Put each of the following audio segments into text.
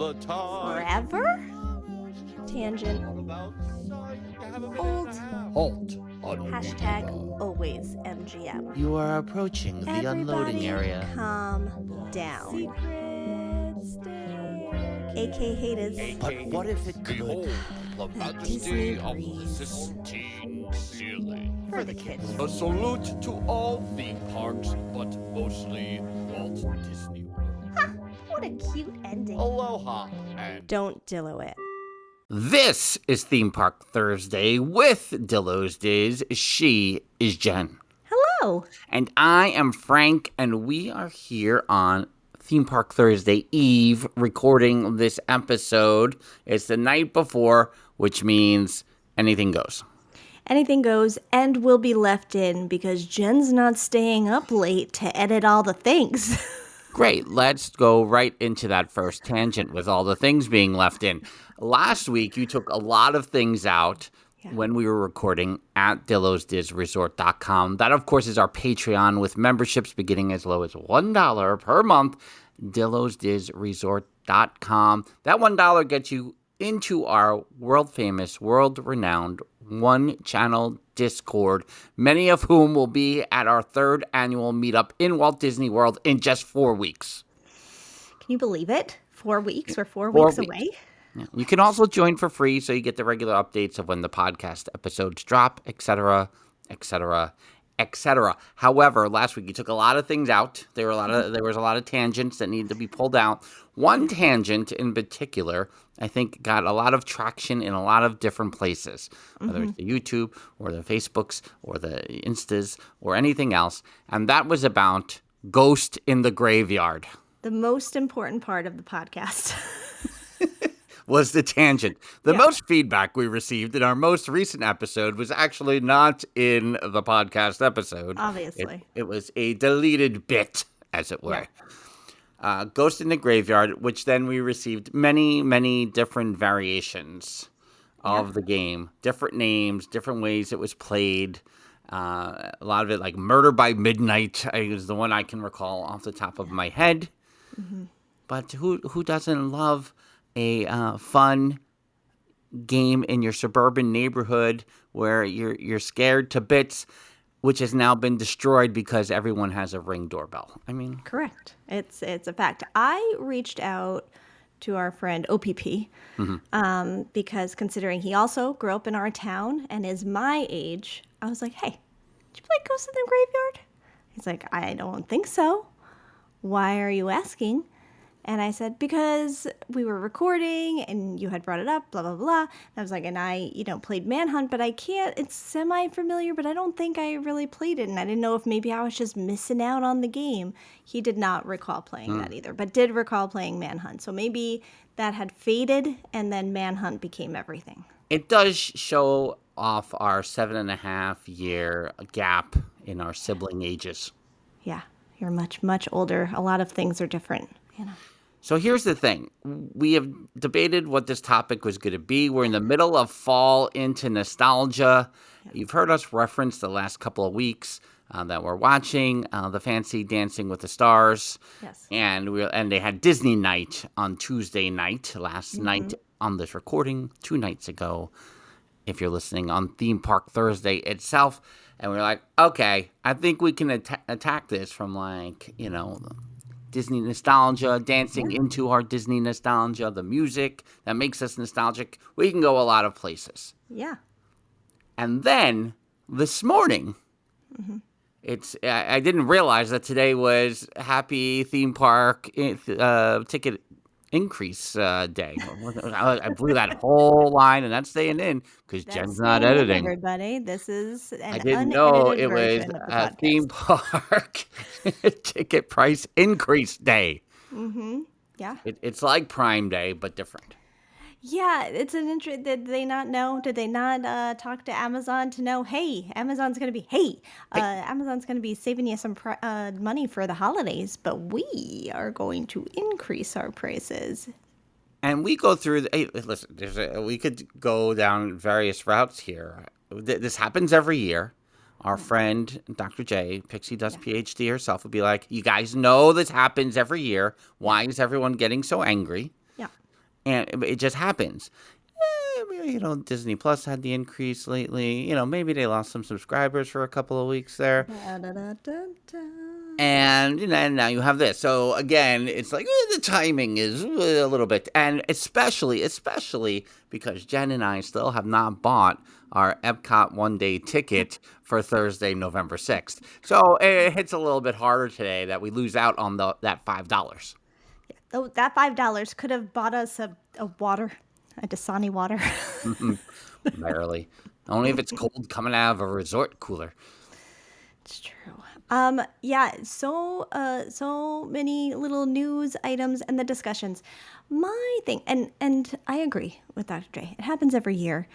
the time. Forever? Tangent. Old. Halt. Hashtag always MGM. You are approaching the unloading area. Calm down. AK haters. But what if it could? Behold, the majesty of the Sistine ceiling. For the kids. A salute to all theme parks, but mostly Walt Disney World. What a cute ending. Aloha and Don't DIllo it. This is Theme Park Thursday with Dillo's Diz. She is Jen. Hello. And I am Frank, and we are here on Theme Park Thursday Eve recording this episode. It's the night before, which means anything goes. Anything goes and will be left in because Jen's not staying up late to edit all the things. Great, let's go right into that first tangent with all the things being left in. Last week, you took a lot of things out when we were recording at DillosDizResort.com. That, of course, is our Patreon with memberships beginning as low as $1 per month. DillosDizResort.com. That $1 gets you into our world-famous, world-renowned one-channel Discord, many of whom will be at our third annual meetup in Walt Disney World in just 4 weeks. Can you believe it? 4 weeks? We're 4 weeks away? Yeah. You can also join for free, so you get the regular updates of when the podcast episodes drop, etc., etc., etc. However, last week you took a lot of things out. There was a lot of tangents that needed to be pulled out. One tangent in particular, I think, got a lot of traction in a lot of different places, whether it's the YouTube or the Facebooks or the Instas or anything else, and that was about Ghost in the Graveyard. The most important part of the podcast. Was the tangent. The most feedback we received in our most recent episode was actually not in the podcast episode. Obviously. It was a deleted bit, as it were. Yeah. Ghost in the Graveyard, which then we received many, many different variations of the game. Different names, different ways it was played. A lot of it like Murder by Midnight is the one I can recall off the top of my head. Mm-hmm. But who doesn't love a fun game in your suburban neighborhood where you're scared to bits, which has now been destroyed because everyone has a Ring doorbell. I mean, correct. It's a fact. I reached out to our friend OPP because considering he also grew up in our town and is my age, I was like, hey, did you play Ghost in the Graveyard? He's like, I don't think so. Why are you asking? And I said, because we were recording and you had brought it up, blah, blah, blah. And I was like, and I, played Manhunt, but I can't, it's semi-familiar, but I don't think I really played it. And I didn't know if maybe I was just missing out on the game. He did not recall playing that either, but did recall playing Manhunt. So maybe that had faded and then Manhunt became everything. It does show off our 7.5-year gap in our sibling ages. Yeah, you're much, much older. A lot of things are different, So here's the thing. We have debated what this topic was going to be. We're in the middle of fall into nostalgia. You've heard us reference the last couple of weeks that we're watching, the Fancy Dancing with the Stars. Yes. And they had Disney night on Tuesday night, last night on this recording, 2 nights ago, if you're listening on Theme Park Thursday itself. And we're like, okay, I think we can attack this from Disney nostalgia, dancing into our Disney nostalgia, the music that makes us nostalgic. We can go a lot of places. Yeah. And then this morning, I didn't realize that today was Happy Theme Park Ticket Increase Day. I blew that whole line, and that's staying in because Jen's not editing. Everybody, this is an I didn't know it was a Theme Park Ticket Price Increase Day. Yeah. It's like Prime Day, but different. Yeah, it's an interest. Did they not know? Did they not talk to Amazon to know? Hey, Amazon's going to be. Amazon's going to be saving you some money for the holidays, but we are going to increase our prices. And we go through. Listen, we could go down various routes here. This happens every year. Our friend, Dr. J, PixieDustPhD herself, would be like, you guys know this happens every year. Why is everyone getting so angry? Yeah. and it just happens. Disney Plus had the increase lately. Maybe they lost some subscribers for a couple of weeks there. And and now you have this. So again, it's like the timing is a little bit, and especially because Jen and I still have not bought our Epcot one-day ticket for Thursday, November 6th. So it hits a little bit harder today that we lose out on that $5. Oh, that $5 could have bought us a water, a Dasani water. Barely. Only if it's cold coming out of a resort cooler. It's true. Yeah, so many little news items and the discussions. My thing, and I agree with Dr. J. It happens every year.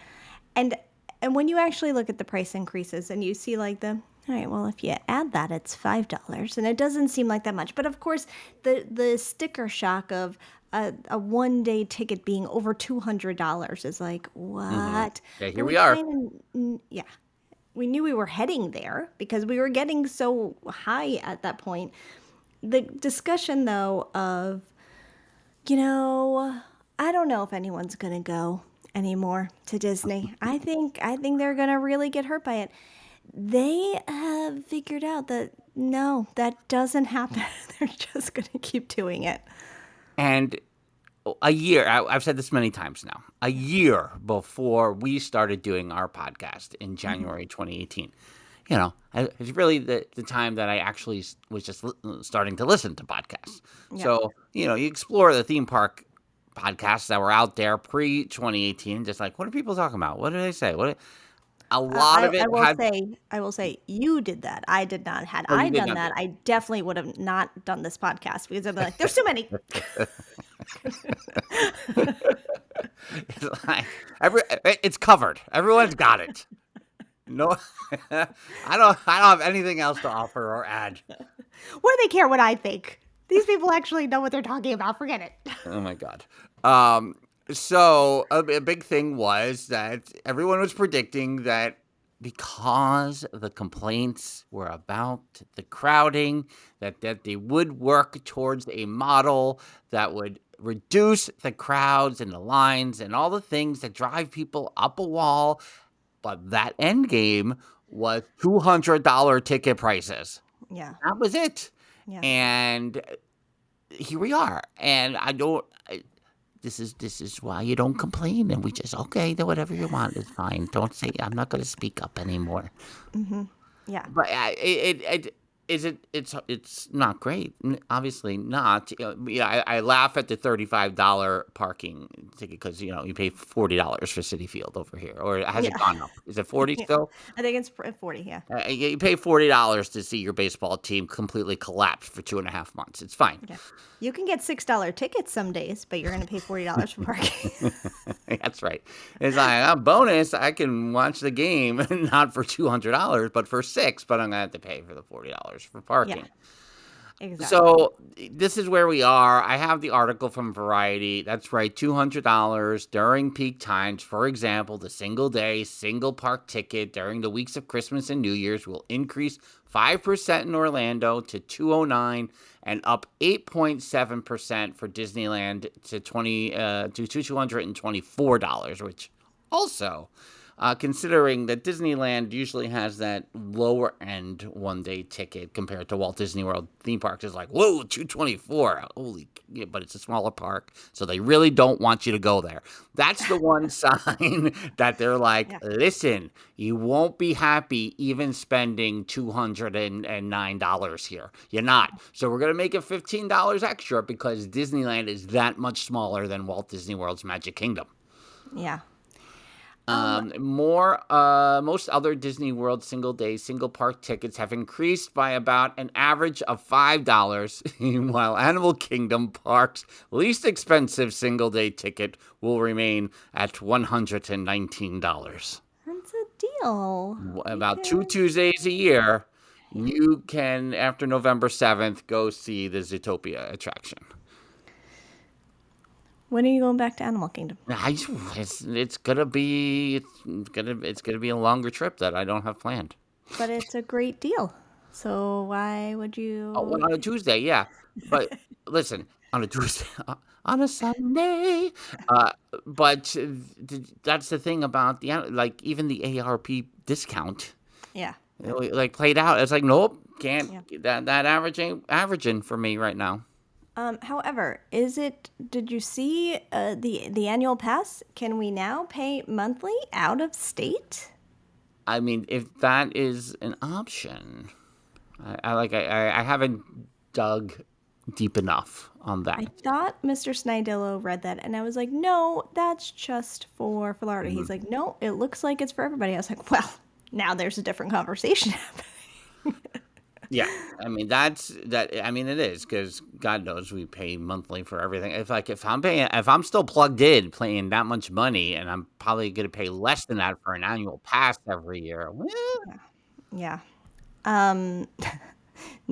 And when you actually look at the price increases and you see like all right, well, if you add that, it's $5, and it doesn't seem like that much. But of course, the sticker shock of a one-day ticket being over $200 is like, what? Yeah, here we are. Yeah. We knew we were heading there because we were getting so high at that point. The discussion, though, of, I don't know if anyone's going to go anymore to Disney. I think they're going to really get hurt by it. They have figured out that, no, that doesn't happen. They're just going to keep doing it. And a year, I've said this many times now, a year before we started doing our podcast in January 2018, it's really the time that I actually was just starting to listen to podcasts. Yeah. So, you explore the theme park podcasts that were out there pre-2018, just like, what are people talking about? What do they say? A lot of it I will say you did that. I did not. Had I done that, I definitely would have not done this podcast because I'd be like, there's too many. It's covered. Everyone's got it. No, I don't have anything else to offer or add. What do they care what I think? These people actually know what they're talking about. Forget it. Oh my God. So a big thing was that everyone was predicting that because the complaints were about the crowding, that they would work towards a model that would reduce the crowds and the lines and all the things that drive people up a wall. But that end game was $200 ticket prices. Yeah. That was it. Yeah. And here we are. And this is why you don't complain, and we just, okay, then whatever you want is fine. Don't say, I'm not going to speak up anymore. Mm-hmm. Yeah. But it's not great. Obviously not. I laugh at the $35 parking ticket because, you pay $40 for Citi Field over here. Or has it gone up? Is it 40 still? I think it's 40, yeah. You pay $40 to see your baseball team completely collapse for 2.5 months. It's fine. Okay. You can get $6 tickets some days, but you're going to pay $40 for parking. That's right. It's like a bonus. I can watch the game, not for $200, but for $6. But I'm gonna have to pay for the $40 for parking. Yeah, exactly. So this is where we are. I have the article from Variety. That's right, $200 during peak times. For example, the single day, single park ticket during the weeks of Christmas and New Year's will increase 5% in Orlando to $209 and up 8.7% for Disneyland to $224, which also, considering that Disneyland usually has that lower end one-day ticket compared to Walt Disney World theme parks, is like, whoa, $224, holy, yeah, but it's a smaller park, so they really don't want you to go there. That's the one sign that they're like, listen, you won't be happy even spending $209 here. You're not. So we're going to make it $15 extra because Disneyland is that much smaller than Walt Disney World's Magic Kingdom. Yeah. Most other Disney World single day, single park tickets have increased by about an average of $5, while Animal Kingdom Park's least expensive single day ticket will remain at $119. That's a deal. About 2 Tuesdays a year, you can, after November 7th, go see the Zootopia attraction. When are you going back to Animal Kingdom? It's gonna be a longer trip that I don't have planned. But it's a great deal. So why would you? On a Tuesday, yeah. But listen, on a Tuesday, on a Sunday. Uh, but that's the thing about like even the ARP discount, Yeah. like played out. It's like nope, can't Yeah. that averaging for me right now. However, did you see the annual pass? Can we now pay monthly out of state? I mean, if that is an option, I haven't dug deep enough on that. I thought Mr. Snydillo read that, and I was like, no, that's just for Florida. He's like, no, it looks like it's for everybody. I was like, well, now there's a different conversation happening. Yeah, I mean that's that. I mean it is because God knows we pay monthly for everything. If I'm still plugged in, paying that much money, and I'm probably going to pay less than that for an annual pass every year. Well, Yeah.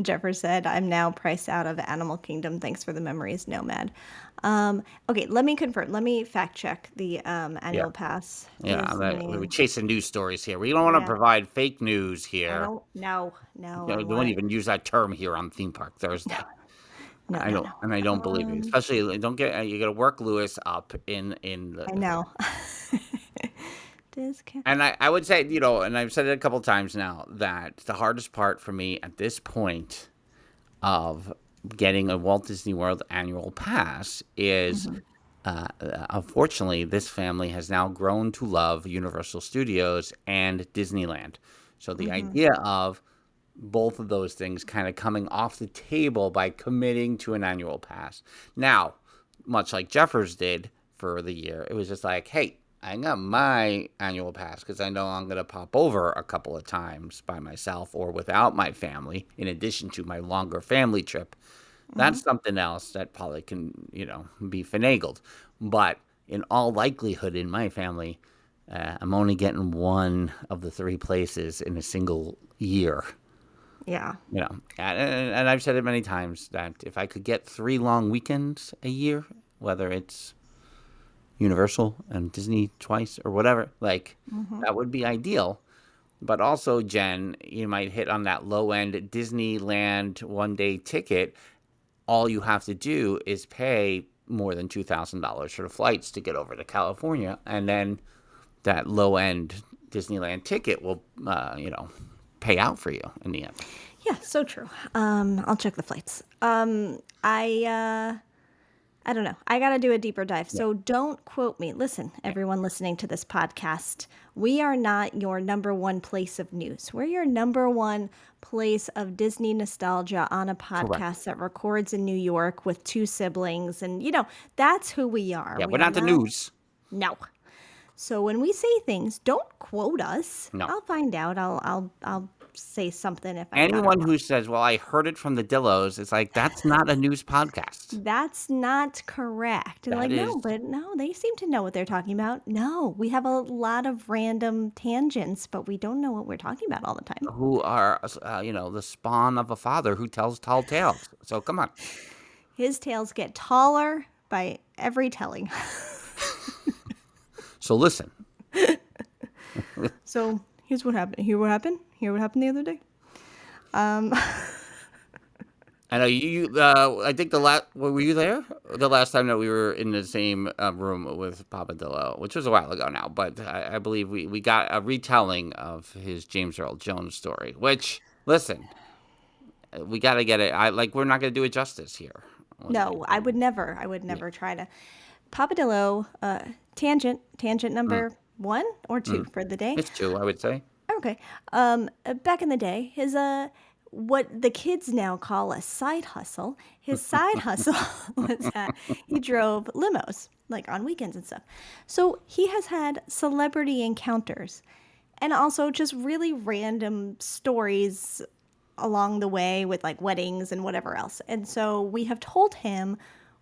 Jeffers said, I'm now priced out of Animal Kingdom. Thanks for the memories, Nomad. Okay, let me confirm. Let me fact check the annual pass. yeah, Disney. we're chasing news stories here. We don't want to Yeah. provide fake news I here. don't. No. You don't even use that term here on Theme Park Thursday. No. I don't, and I don't believe you. Especially, don't get you got to work Lewis up in the. I know. Discount. And I would say, and I've said it a couple times now, that the hardest part for me at this point of getting a Walt Disney World annual pass is, unfortunately, this family has now grown to love Universal Studios and Disneyland. So the idea of both of those things kind of coming off the table by committing to an annual pass. Now, much like Jeffers did for the year, it was just like, hey, I got my annual pass because I know I'm going to pop over a couple of times by myself or without my family, in addition to my longer family trip. That's something else that probably can, be finagled. But in all likelihood, in my family, I'm only getting one of the three places in a single year. Yeah. And I've said it many times that if I could get 3 long weekends a year, whether it's Universal and Disney twice or whatever, that would be ideal. But also, Jen, you might hit on that low end Disneyland one-day ticket. All you have to do is pay more than $2,000 for the flights to get over to California, and then that low end Disneyland ticket will, pay out for you in the end. Yeah, so true. I'll check the flights. I don't know. I got to do a deeper dive. So don't quote me. Listen, everyone listening to this podcast, we are not your number one place of news. We're your number one place of Disney nostalgia on a podcast that records in New York with 2 siblings. And, that's who we are. Yeah, we're not the news. No. So when we say things, don't quote us. No. I'll find out. I'll say something if I Anyone who says, well, I heard it from the Dillos, it's like, that's not a news podcast. That's not correct. And no, they seem to know what they're talking about. No, we have a lot of random tangents, but we don't know what we're talking about all the time. Who are, the spawn of a father who tells tall tales. So come on. His tales get taller by every telling. So listen. So here's what happened. Hear what happened the other day. I know you. I think were you there the last time that we were in the same room with Papa DIllo, which was a while ago now. But I believe we got a retelling of his James Earl Jones story. Which, listen, we got to get it. We're not going to do it justice here. No, I would never. Try to. Papa DIllo, tangent number 1 or 2 for the day. It's 2, I would say. Okay. Back in the day, his what the kids now call a side hustle. His side hustle was that he drove limos, on weekends and stuff. So he has had celebrity encounters and also just really random stories along the way with weddings and whatever else. And so we have told him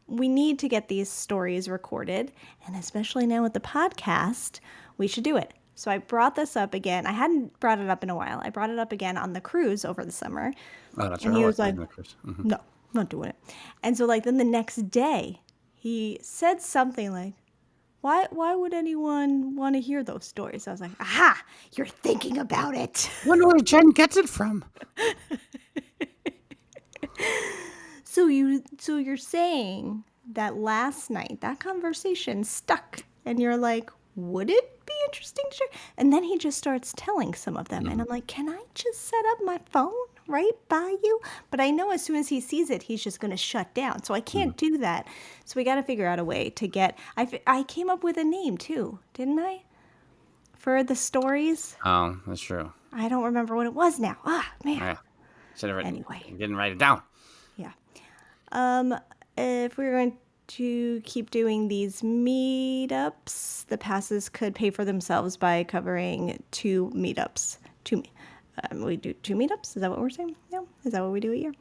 we need to get these stories recorded, and especially now with the podcast, we should do it. So I brought this up again. I hadn't brought it up in a while. I brought it up again on the cruise over the summer. Oh, that's and right. he was like, no, not doing it. And so then the next day, he said something like, why would anyone want to hear those stories? I was like, aha, you're thinking about it. Wonder where Jen gets it from. So you're saying that last night that conversation stuck, and you're like, would it be interesting to share? And then he just starts telling some of them, and I'm like, can I just set up my phone right by you? But I know as soon as he sees it, he's just going to shut down. So I can't do that. So we got to figure out a way to get. I came up with a name too, didn't I? For the stories. Oh, that's true. I don't remember what it was now. Ah, man. Yeah. Should have written. Anyway. You didn't write it down. Yeah. If we were going to keep doing these meetups, the passes could pay for themselves by covering 2 meetups. We do 2 meetups? Is that what we're saying? No? Is that what we do a year?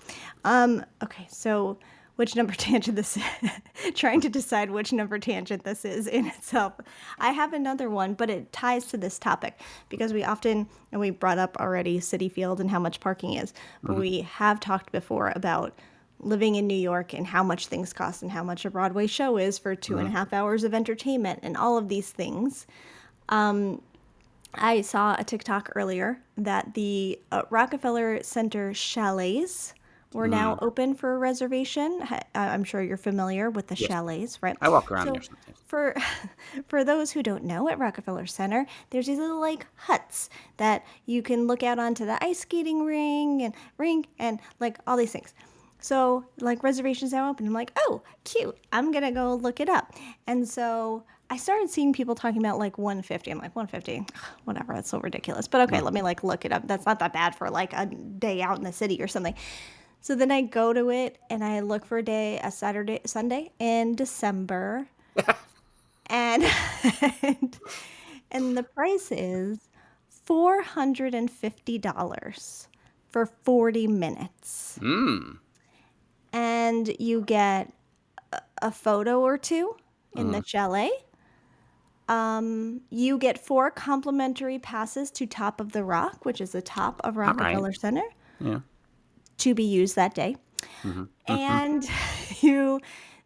Okay, so which number tangent this is? Trying to decide which number tangent this is in itself. I have another one, but it ties to this topic because we often, and we brought up already Citi Field and how much parking is, but we have talked before about living in New York and how much things cost and how much a Broadway show is for 2.5 hours of entertainment and all of these things. I saw a TikTok earlier that the Rockefeller Center chalets were now open for reservation. I'm sure you're familiar with the chalets, right? I walk around there sometimes. For those who don't know, at Rockefeller Center, there's these little like huts that you can look out onto the ice skating rink and like all these things. So like reservations now open. I'm like, oh, cute. I'm gonna go look it up. And so I started seeing people talking about like 150. I'm like, 150, whatever. That's so ridiculous. But okay, let me like look it up. That's not that bad for like a day out in the city or something. So then I go to it and I look for a Sunday in December, and and the price is $450 for 40 minutes. And you get a photo or two in the chalet. You get 4 complimentary passes to Top of the Rock, which is the top of Rockefeller Center. Yeah. To be used that day. And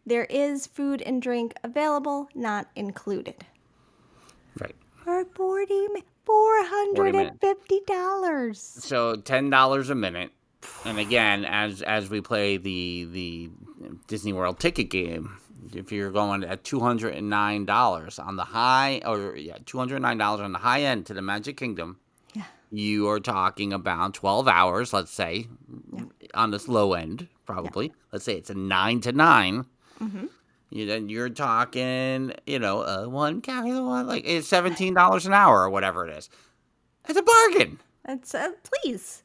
there is food and drink available, not included. Right. For $450. So $10 a minute. And again, as we play the Disney World ticket game, if you're going at $209 on the high, $209 on the high end to the Magic Kingdom, you are talking about 12 hours, let's say, on this low end, probably. Let's say it's a 9 to 9. You're talking, one carry the one, like it's $17 an hour or whatever it is. It's a bargain. It's please.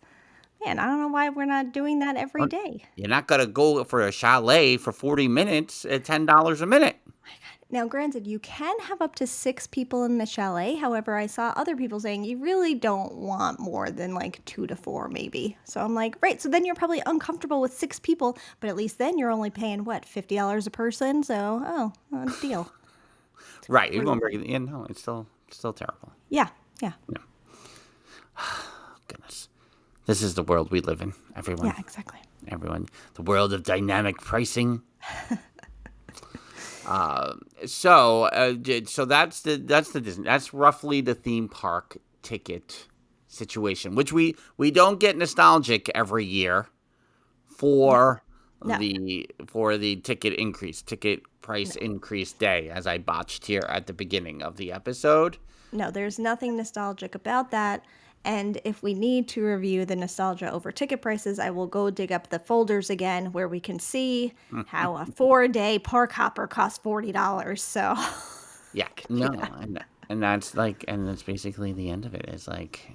Man, I don't know why we're not doing that every day. You're not going to go for a chalet for 40 minutes at $10 a minute. Now, granted, you can have up to 6 people in the chalet. However, I saw other people saying you really don't want more than like 2 to 4 maybe. So I'm like, right, so then you're probably uncomfortable with 6 people, but at least then you're only paying, what, $50 a person? So, deal. Right, you're going to bring it in. No, it's still terrible. Yeah. Goodness. This is the world we live in, everyone. Yeah, exactly. Everyone. The world of dynamic pricing. So that's the Disney. That's roughly the theme park ticket situation, which we don't get nostalgic every year for the ticket price increase day, as I botched here at the beginning of the episode. No, there's nothing nostalgic about that. And if we need to review the nostalgia over ticket prices, I will go dig up the folders again where we can see how a 4-day park hopper costs $40. So, yeah, no, and that's basically the end of it. It's like,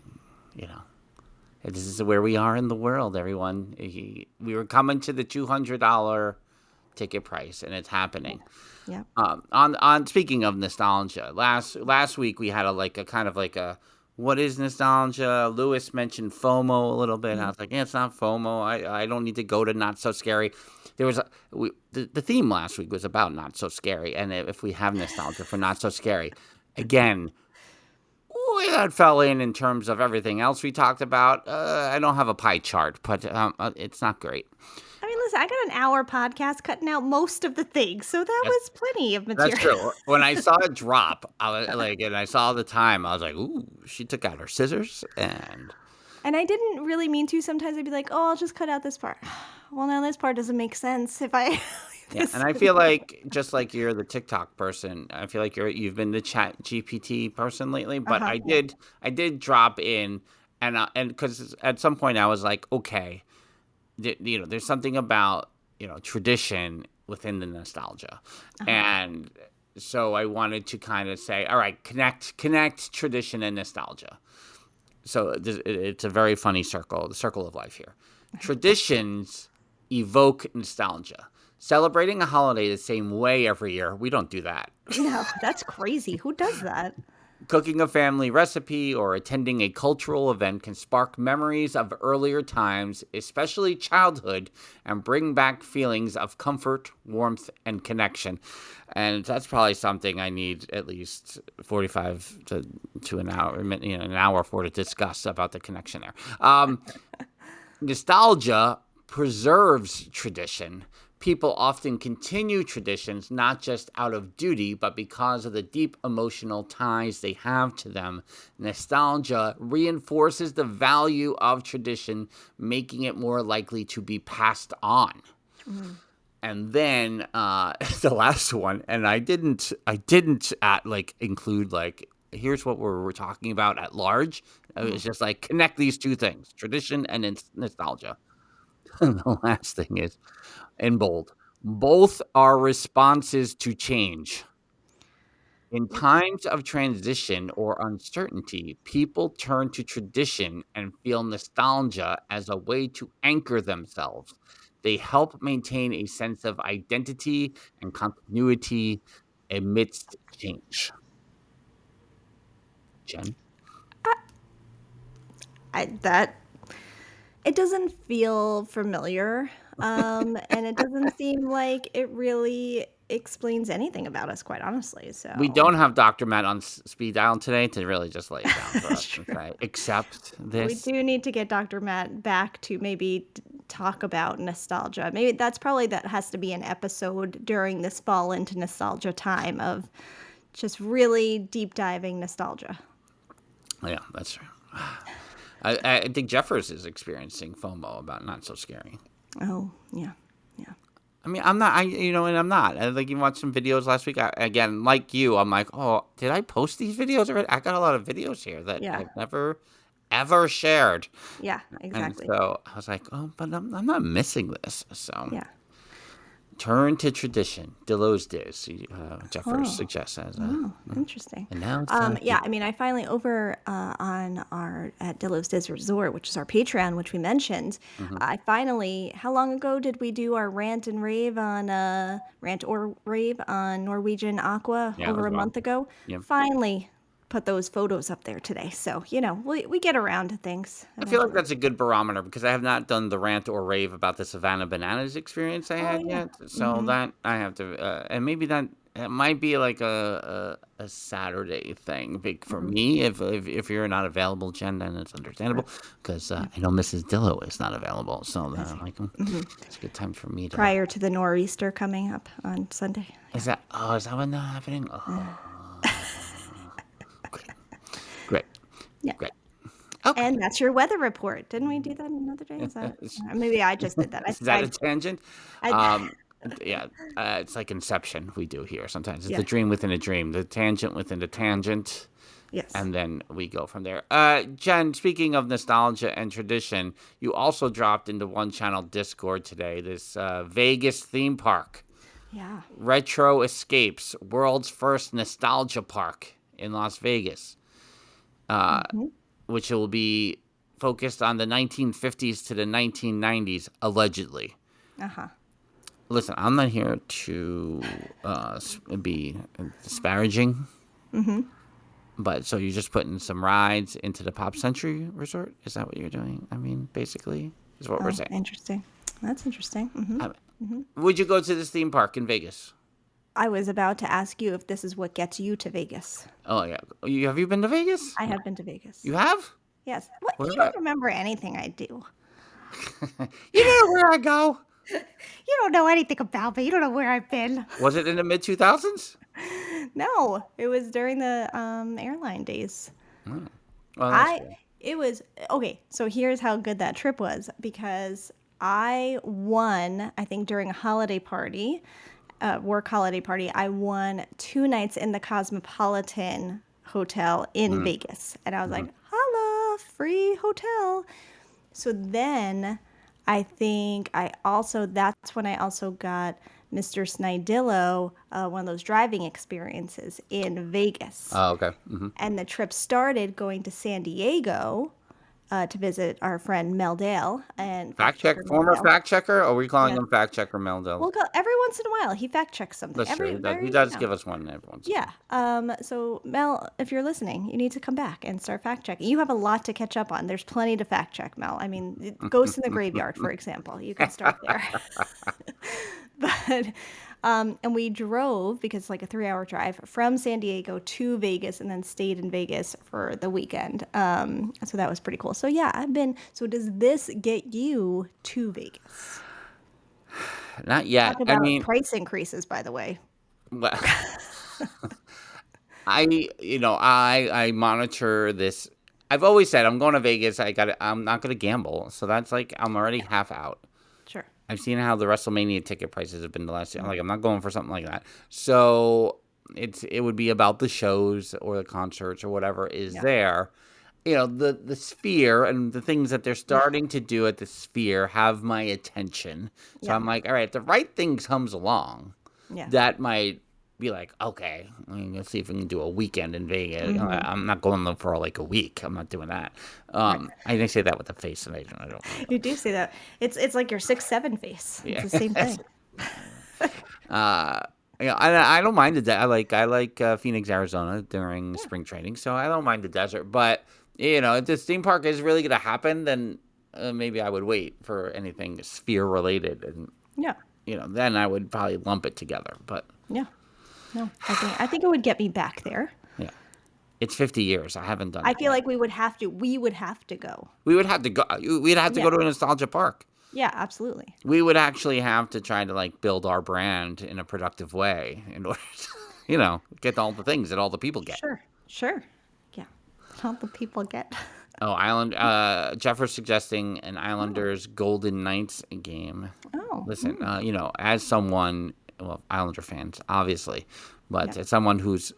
this is where we are in the world, everyone. We were coming to the $200 ticket price, and it's happening. Yeah. On speaking of nostalgia, last week we had a kind of what is nostalgia? Lewis mentioned FOMO a little bit. I was like, it's not FOMO. I don't need to go to Not So Scary. There was the theme last week was about Not So Scary, and if we have nostalgia for Not So Scary, again, that fell in terms of everything else we talked about. I don't have a pie chart, but it's not great. I mean, listen, I got an hour podcast cutting out most of the things, so that was plenty of material. That's true. When I saw it drop, and I saw the time, I was like, ooh, she took out her scissors and And I didn't really mean to. Sometimes I'd be like, "Oh, I'll just cut out this part." Well, now this part doesn't make sense if I. Yeah, and I feel like just like you're the TikTok person, I feel like you've been the Chat GPT person lately. But Yeah. I did drop in, and because at some point I was like, okay, there's something about tradition within the nostalgia, and so I wanted to kind of say, all right, connect tradition and nostalgia. So it's a very funny circle, the circle of life here. Traditions evoke nostalgia. Celebrating a holiday the same way every year, we don't do that. No, that's crazy. Who does that? Cooking a family recipe or attending a cultural event can spark memories of earlier times, especially childhood, and bring back feelings of comfort, warmth, and connection. And that's probably something I need at least 45 to an hour, an hour for to discuss about the connection there. Nostalgia preserves tradition. People often continue traditions not just out of duty, but because of the deep emotional ties they have to them. Nostalgia reinforces the value of tradition, making it more likely to be passed on. And then the last one, and I didn't include here's what we're talking about at large. It was just like connect these two things, tradition and nostalgia. The last thing is in bold. Both are responses to change. In times of transition or uncertainty, people turn to tradition and feel nostalgia as a way to anchor themselves. They help maintain a sense of identity and continuity amidst change. Jen? It doesn't feel familiar, and it doesn't seem like it really explains anything about us, quite honestly. We So don't have Dr. Matt on speed dial today to really just lay it down for us and True. say, accept We this. do need to get Dr. Matt back to maybe talk about nostalgia. Maybe that has to be an episode during this fall into nostalgia time of just really deep diving nostalgia. Yeah, that's true. I think Jeffers is experiencing FOMO about Not So Scary. Oh, yeah. I mean, I'm not, and I'm not. You watched some videos last week. Again, like you, I'm like, oh, did I post these videos already? I got a lot of videos here that Yeah. I've never, ever shared. Yeah, exactly. And so I was like, oh, but I'm not missing this. So Yeah. turn to tradition. DIllo's Diz. Jeffers suggests as Interesting. And now it's I mean, I finally over on our at DIllo's Diz Resort, which is our Patreon, which we mentioned. I finally, how long ago did we do our rant or rave on Norwegian Aqua? Yeah, it Over was a a while. month ago. Yep. Finally put those photos up there today. So we get around to things. I feel like that's a good barometer because I have not done the rant or rave about the Savannah Bananas experience I had yeah. yet. So that I have to, and maybe that it might be like a Saturday thing big for me. If you're not available, Jen, then it's understandable because I know Mrs. DIllo is not available. So then I'm like, it's a good time for me to. Prior to the nor'easter coming up on Sunday. Is that when that's happening? Oh. Great. Yeah. Great. Okay. And that's your weather report. Didn't we do that another day? Is that, maybe I just did that. Is that a tangent? Yeah, it's like Inception we do here sometimes. It's the dream within a dream, the tangent within a tangent. Yes. And then we go from there. Jen, speaking of nostalgia and tradition, you also dropped into One Channel Discord today, this Vegas theme park. Yeah. Retro Escapes, world's first nostalgia park in Las Vegas. Which will be focused on the 1950s to the 1990s, allegedly. Listen, I'm not here to be disparaging. But so you're just putting some rides into the Pop Century Resort? Is that what you're doing? I mean, basically, is what we're saying. Interesting. That's interesting. Would you go to this theme park in Vegas? I was about to ask you if this is what gets you to Vegas. Oh, yeah. Have you been to Vegas? I have been to Vegas. You have? Yes. What? You don't remember anything I do. You don't know where I go. You don't know anything about me. You don't know where I've been. Was it in the mid-2000s? No, it was during the airline days. Well, It was okay. So here's how good that trip was, because I won, I think during a holiday party, work holiday party, I won 2 nights in the Cosmopolitan Hotel in Vegas. And I was like, holla, free hotel. So then I think that's when I also got Mr. Snydillo, one of those driving experiences in Vegas. Oh, okay. And the trip started going to San Diego to visit our friend Mel Dale and Fact checker check, Mel former Dale. fact checker, or are we calling Yeah. him fact checker Meldell? We'll go every once in a while. He fact checks something. That's true. He does give us one every once in a while. Yeah. So Mel, if you're listening, you need to come back and start fact checking. You have a lot to catch up on. There's plenty to fact check, Mel. I mean, Ghosts in the Graveyard, for example. You can start there. But and we drove, because it's like a 3-hour drive, from San Diego to Vegas, and then stayed in Vegas for the weekend. So that was pretty cool. So yeah, so does this get you to Vegas? Not yet. Talk about I mean, price increases, by the way. well, I monitor this. I've always said I'm going to Vegas. I'm not going to gamble. So that's like I'm already half out. Sure. I've seen how the WrestleMania ticket prices have been the last year. I'm like, I'm not going for something like that. So it would be about the shows or the concerts or whatever is there. The Sphere and the things that they're starting to do at the Sphere have my attention. So I'm like, all right, if the right thing comes along, that might be like, okay, let's see if we can do a weekend in Vegas. I'm not going there for like a week. I'm not doing that. I say that with a face, and I don't. You do say that. It's like your 6'7" face. It's the same thing. I don't mind the desert. I like Phoenix, Arizona during spring training, so I don't mind the desert. But if this theme park is really going to happen, then maybe I would wait for anything Sphere related, and then I would probably lump it together. But no, I think it would get me back there. Yeah, it's 50 years. I haven't done. I feel like we would have to go. We would have to go. We'd have to go to a nostalgia park. Yeah, absolutely. We would actually have to try to build our brand in a productive way in order to, get all the things that all the people get. Sure. Yeah. All the people get. Oh, Jeff was suggesting an Islanders Golden Knights game. Oh. Listen, as someone, Islander fans, obviously, but as someone who's,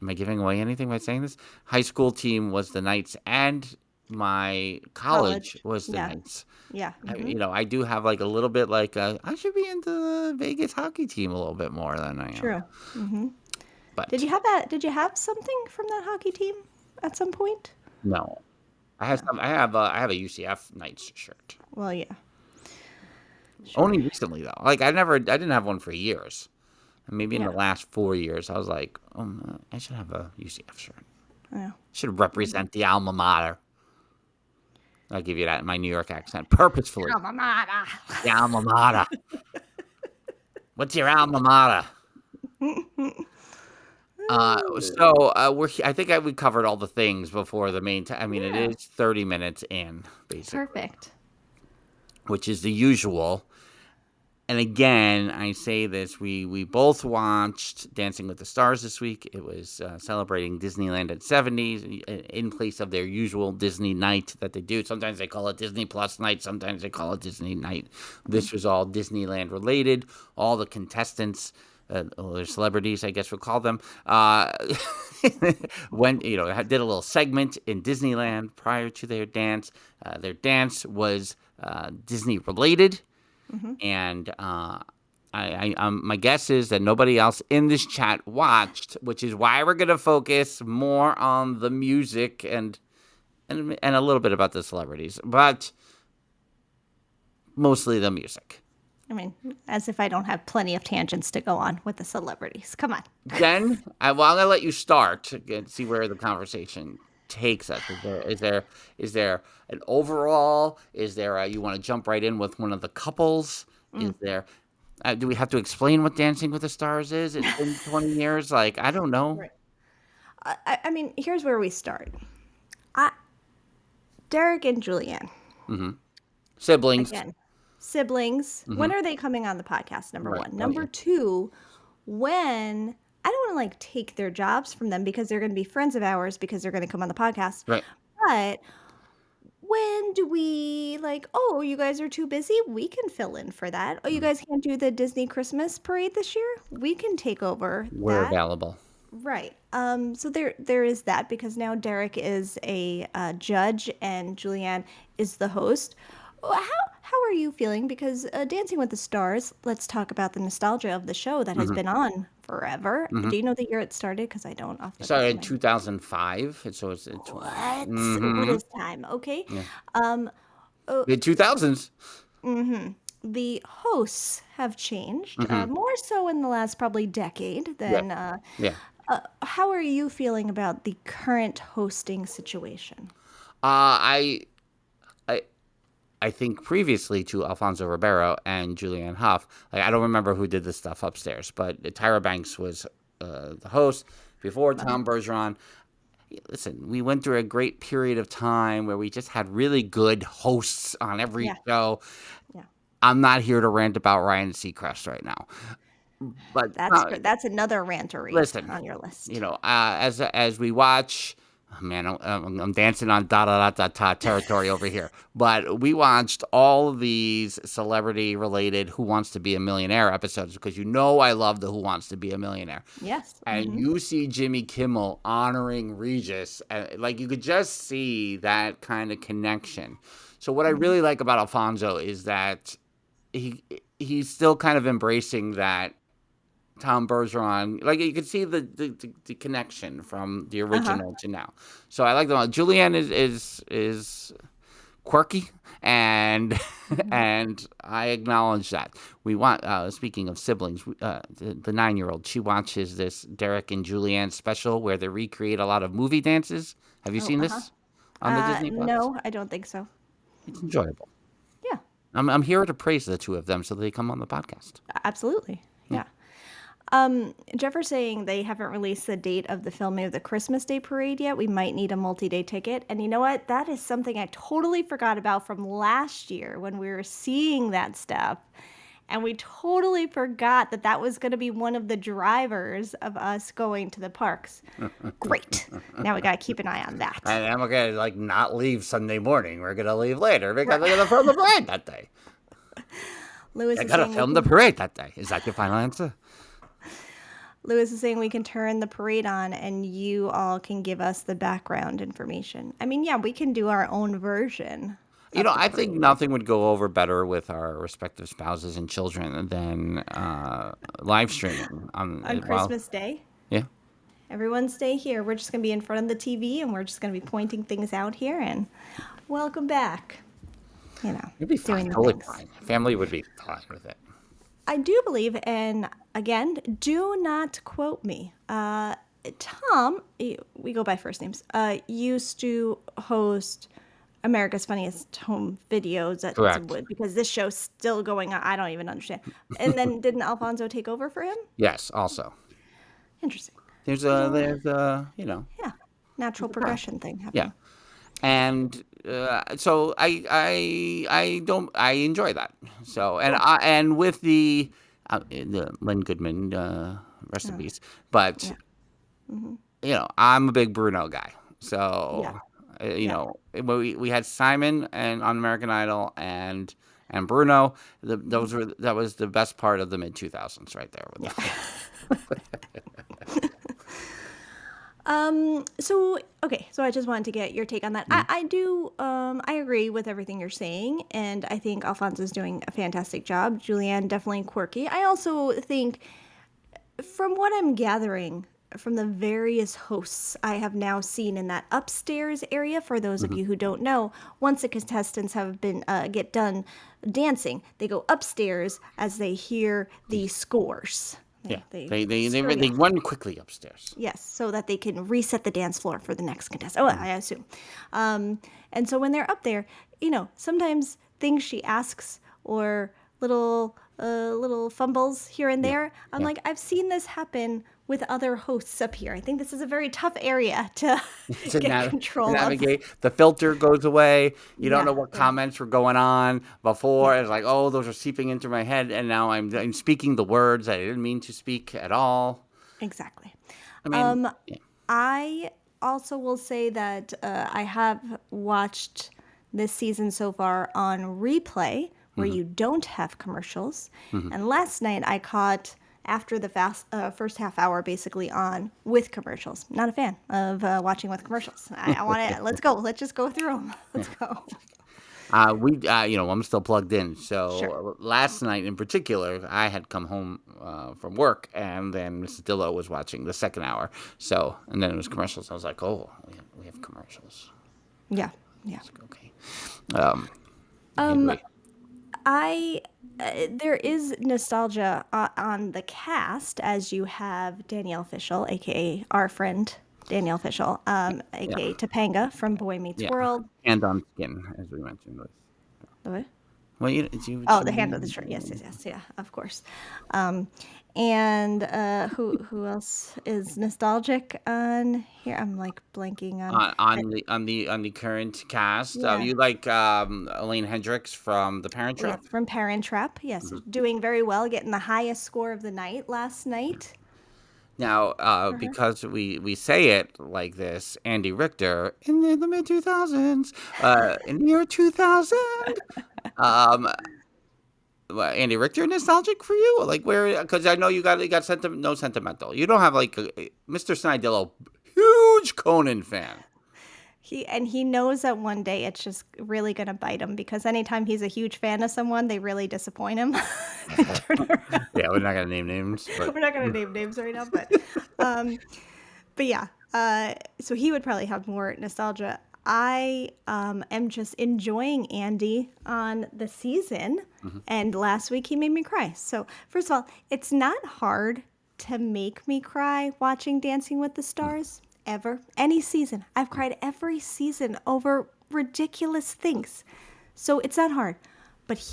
am I giving away anything by saying this? High school team was the Knights, and my college was the Knights. Yeah. I do have a little bit I should be into the Vegas hockey team a little bit more than I am. True. But Did you have something from that hockey team at some point? No, I have a UCF Knights shirt. Well, yeah. Sure. Only recently though. I didn't have one for years. And maybe in the last 4 years, I was like, I should have a UCF shirt. Yeah. Should represent the alma mater. I'll give you that in my New York accent, purposefully. Alma mater. The alma mater. What's your alma mater? I think we covered all the things before the main time. I mean, it is 30 minutes in, basically. Perfect. Which is the usual. And again, I say this, we both watched Dancing with the Stars this week. It was celebrating Disneyland at 70s in place of their usual Disney night that they do. Sometimes they call it Disney Plus night. Sometimes they call it Disney night. This was all Disneyland related. All the contestants, or celebrities, I guess we'll call them, did a little segment in Disneyland prior to their dance. Their dance was Disney related. And my guess is that nobody else in this chat watched, which is why we're going to focus more on the music and a little bit about the celebrities, but mostly the music. I mean, as if I don't have plenty of tangents to go on with the celebrities. Come on. Then I'm going to let you start and see where the conversation takes us. Is there an overall? Is there you want to jump right in with one of the couples? Is there? Do we have to explain what Dancing with the Stars is? It's been 20 years. I don't know. Right. I mean, here's where we start. Derek and Julianne. Siblings. Again, siblings. When are they coming on the podcast? Number one. Number two, when I don't want to take their jobs from them because they're going to be friends of ours because they're going to come on the podcast. Right. But when do we oh, you guys are too busy? We can fill in for that. Oh, you guys can't do the Disney Christmas parade this year? We can take over We're that. available. Right. So there is that because now Derek is a judge and Julianne is the host. How are you feeling? Because Dancing with the Stars. Let's talk about the nostalgia of the show that has been on forever. Do you know the year it started? Because I don't off the top Started of in my head. 2005. So it's What? What mm-hmm. is time? Okay. Yeah. Um. Mid 2000s. The hosts have changed Mm-hmm. more so in the last probably decade Yeah. than. Yeah. How are you feeling about the current hosting situation? I I I think previously to Alfonso Ribeiro and Julianne Hough, I don't remember who did this stuff upstairs, but Tyra Banks was the host before Tom Bergeron. Listen, we went through a great period of time where we just had really good hosts on every Yeah, show. yeah. I'm not here to rant about Ryan Seacrest right now, but That's another rant or read listen, on your list. as we watch, oh man, I'm dancing on da da da da da territory over here. But we watched all of these celebrity related Who Wants to Be a Millionaire episodes because I love the Who Wants to Be a Millionaire. Yes. And you see Jimmy Kimmel honoring Regis, like you could just see that kind of connection. So what I really like about Alfonso is that he's still kind of embracing that Tom Bergeron, like you could see the connection from the Uh-huh. original to now. So I like them. Julianne is quirky, and and I acknowledge that. We want. Speaking of siblings, the 9-year-old, she watches this Derek and Julianne special where they recreate a lot of movie dances. Have you Oh, seen uh-huh. this on the Disney Plus? No, I don't think so. It's enjoyable. Yeah, I'm here to praise the two of them so they come on the podcast. absolutely. Yeah. Jeff are saying they haven't released the date of the filming of the Christmas Day parade yet. We might need a multi-day ticket. And you know what? That is something I totally forgot about from last year when we were seeing that stuff. And we totally forgot that that was going to be one of the drivers of us going to the parks. Great. Now we got to keep an eye on that. And I'm gonna not leave Sunday morning. We're gonna leave later because we're gonna film the parade that day. Lewis I is gotta saying film the parade that day. Is that your final answer? Lewis is saying we can turn the parade on and you all can give us the background information. I mean, yeah, we can do our own version. I think nothing would go over better with our respective spouses and children than live streaming On Christmas Day. Yeah. Everyone stay here. We're just going to be in front of the TV and we're just going to be pointing things out here and welcome back. It'd be fine. Totally fine. Family would be fine with it. I do believe, and again, do not quote me. Tom, we go by first names, used to host America's Funniest Home Videos at Correct. because this show's still going on. I don't even understand. And then didn't Alfonso take over for him? Yes. Also, Interesting. there's Yeah, natural progression thing happening. yeah, and so I enjoy that. So and with the Len Goodman recipes, but I'm a big Bruno guy. So we had Simon and on American Idol and Bruno. That was the best part of the mid 2000s right there. So I just wanted to get your take on that. I agree with everything you're saying, and I think Alfonso's doing a fantastic job. Julianne, definitely quirky. I also think, from what I'm gathering from the various hosts I have now seen in that upstairs area, for those of you who don't know, once the contestants have been get done dancing, they go upstairs as they hear the scores. They run quickly upstairs. Yes, so that they can reset the dance floor for the next contestant. Oh, I assume. And so when they're up there, sometimes things she asks or little fumbles here and there. I'm like, I've seen this happen with other hosts up here. I think this is a very tough area to get control of. Navigate. The filter goes away. You don't know what comments were going on before. It's like, oh, those are seeping into my head, and now I'm speaking the words I didn't mean to speak at all. Exactly. I mean, I also will say that I have watched this season so far on replay, where you don't have commercials. And last night I caught after the first half hour basically on with commercials. Not a fan of watching with commercials. I want to, let's go. Let's just go through them. Let's go. I'm still plugged in. So Sure. last night in particular, I had come home from work, and then Mrs. DIllo was watching the second hour. So, and then it was commercials. I was like, oh, we have commercials. Yeah. Yeah. Okay. Anyway. There is nostalgia on the cast, as you have Danielle Fishel, aka our friend Danielle Fishel, aka Topanga from Boy Meets World. Hand on skin, as we mentioned. What? Well, The hand of the shirt. Yes, yeah, of course. And who else is nostalgic on here? I'm like blanking on the current cast. Yeah. You like Elaine Hendricks from The Parent Trap? Yes, from Parent Trap. Yes, doing very well, getting the highest score of the night last night. Now, because we say it like this, Andy Richter in the mid 2000s, in the year 2000. Andy Richter nostalgic for you? Like where? Because I know you got no sentimental. You don't have like Mr. Snydillo, huge Conan fan. He knows that one day it's just really gonna bite him, because anytime he's a huge fan of someone, they really disappoint him. Yeah, we're not gonna name names. But. We're not gonna name names right now, but yeah. So he would probably have more nostalgia. I am just enjoying Andy on the season, and last week he made me cry. So first of all, it's not hard to make me cry watching Dancing with the Stars ever. Any season. I've cried every season over ridiculous things. So it's not hard. But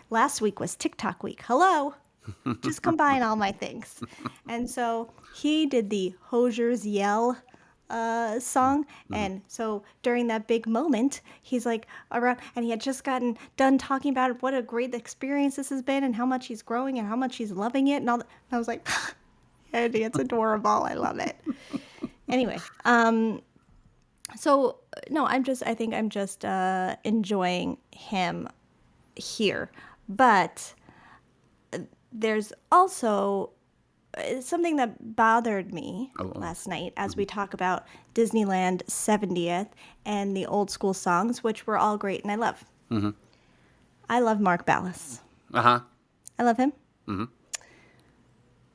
last week was TikTok week. Hello. Just combine all my things. And so he did the Hosier's Yell song, and so during that big moment, he's like around, and he had just gotten done talking about what a great experience this has been and how much he's growing and how much he's loving it and all that. I was like, Andy, it's adorable. I love it. Anyway, so no, I think I'm just enjoying him here, but there's also something that bothered me last night as we talk about Disneyland 70th and the old school songs, which were all great and I love. I love Mark Ballas. I love him.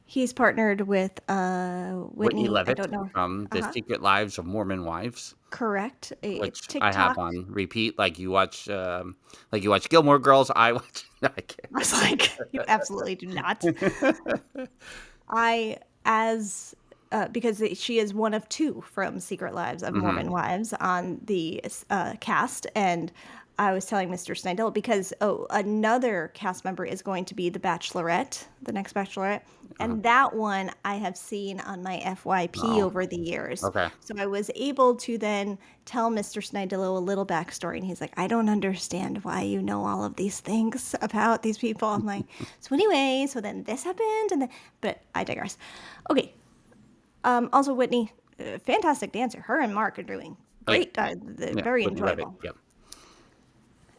He's partnered with Whitney Levitt I don't know. from The Secret Lives of Mormon Wives. Correct. Which TikTok. I have on repeat. Like you watch Gilmore Girls. I watch. No, I can't. I was like, you absolutely do not. Because she is one of two from Secret Lives of Mormon Wives on the cast, and I was telling Mr. Snydillo because another cast member is going to be the Bachelorette, the next Bachelorette, and that one I have seen on my FYP over the years. Okay. So I was able to then tell Mr. Snydillo a little backstory, and he's like, I don't understand why you know all of these things about these people. I'm like, so anyway, so then this happened, but I digress. Okay. Also, Whitney, fantastic dancer. Her and Mark are doing great. Very enjoyable. Yep.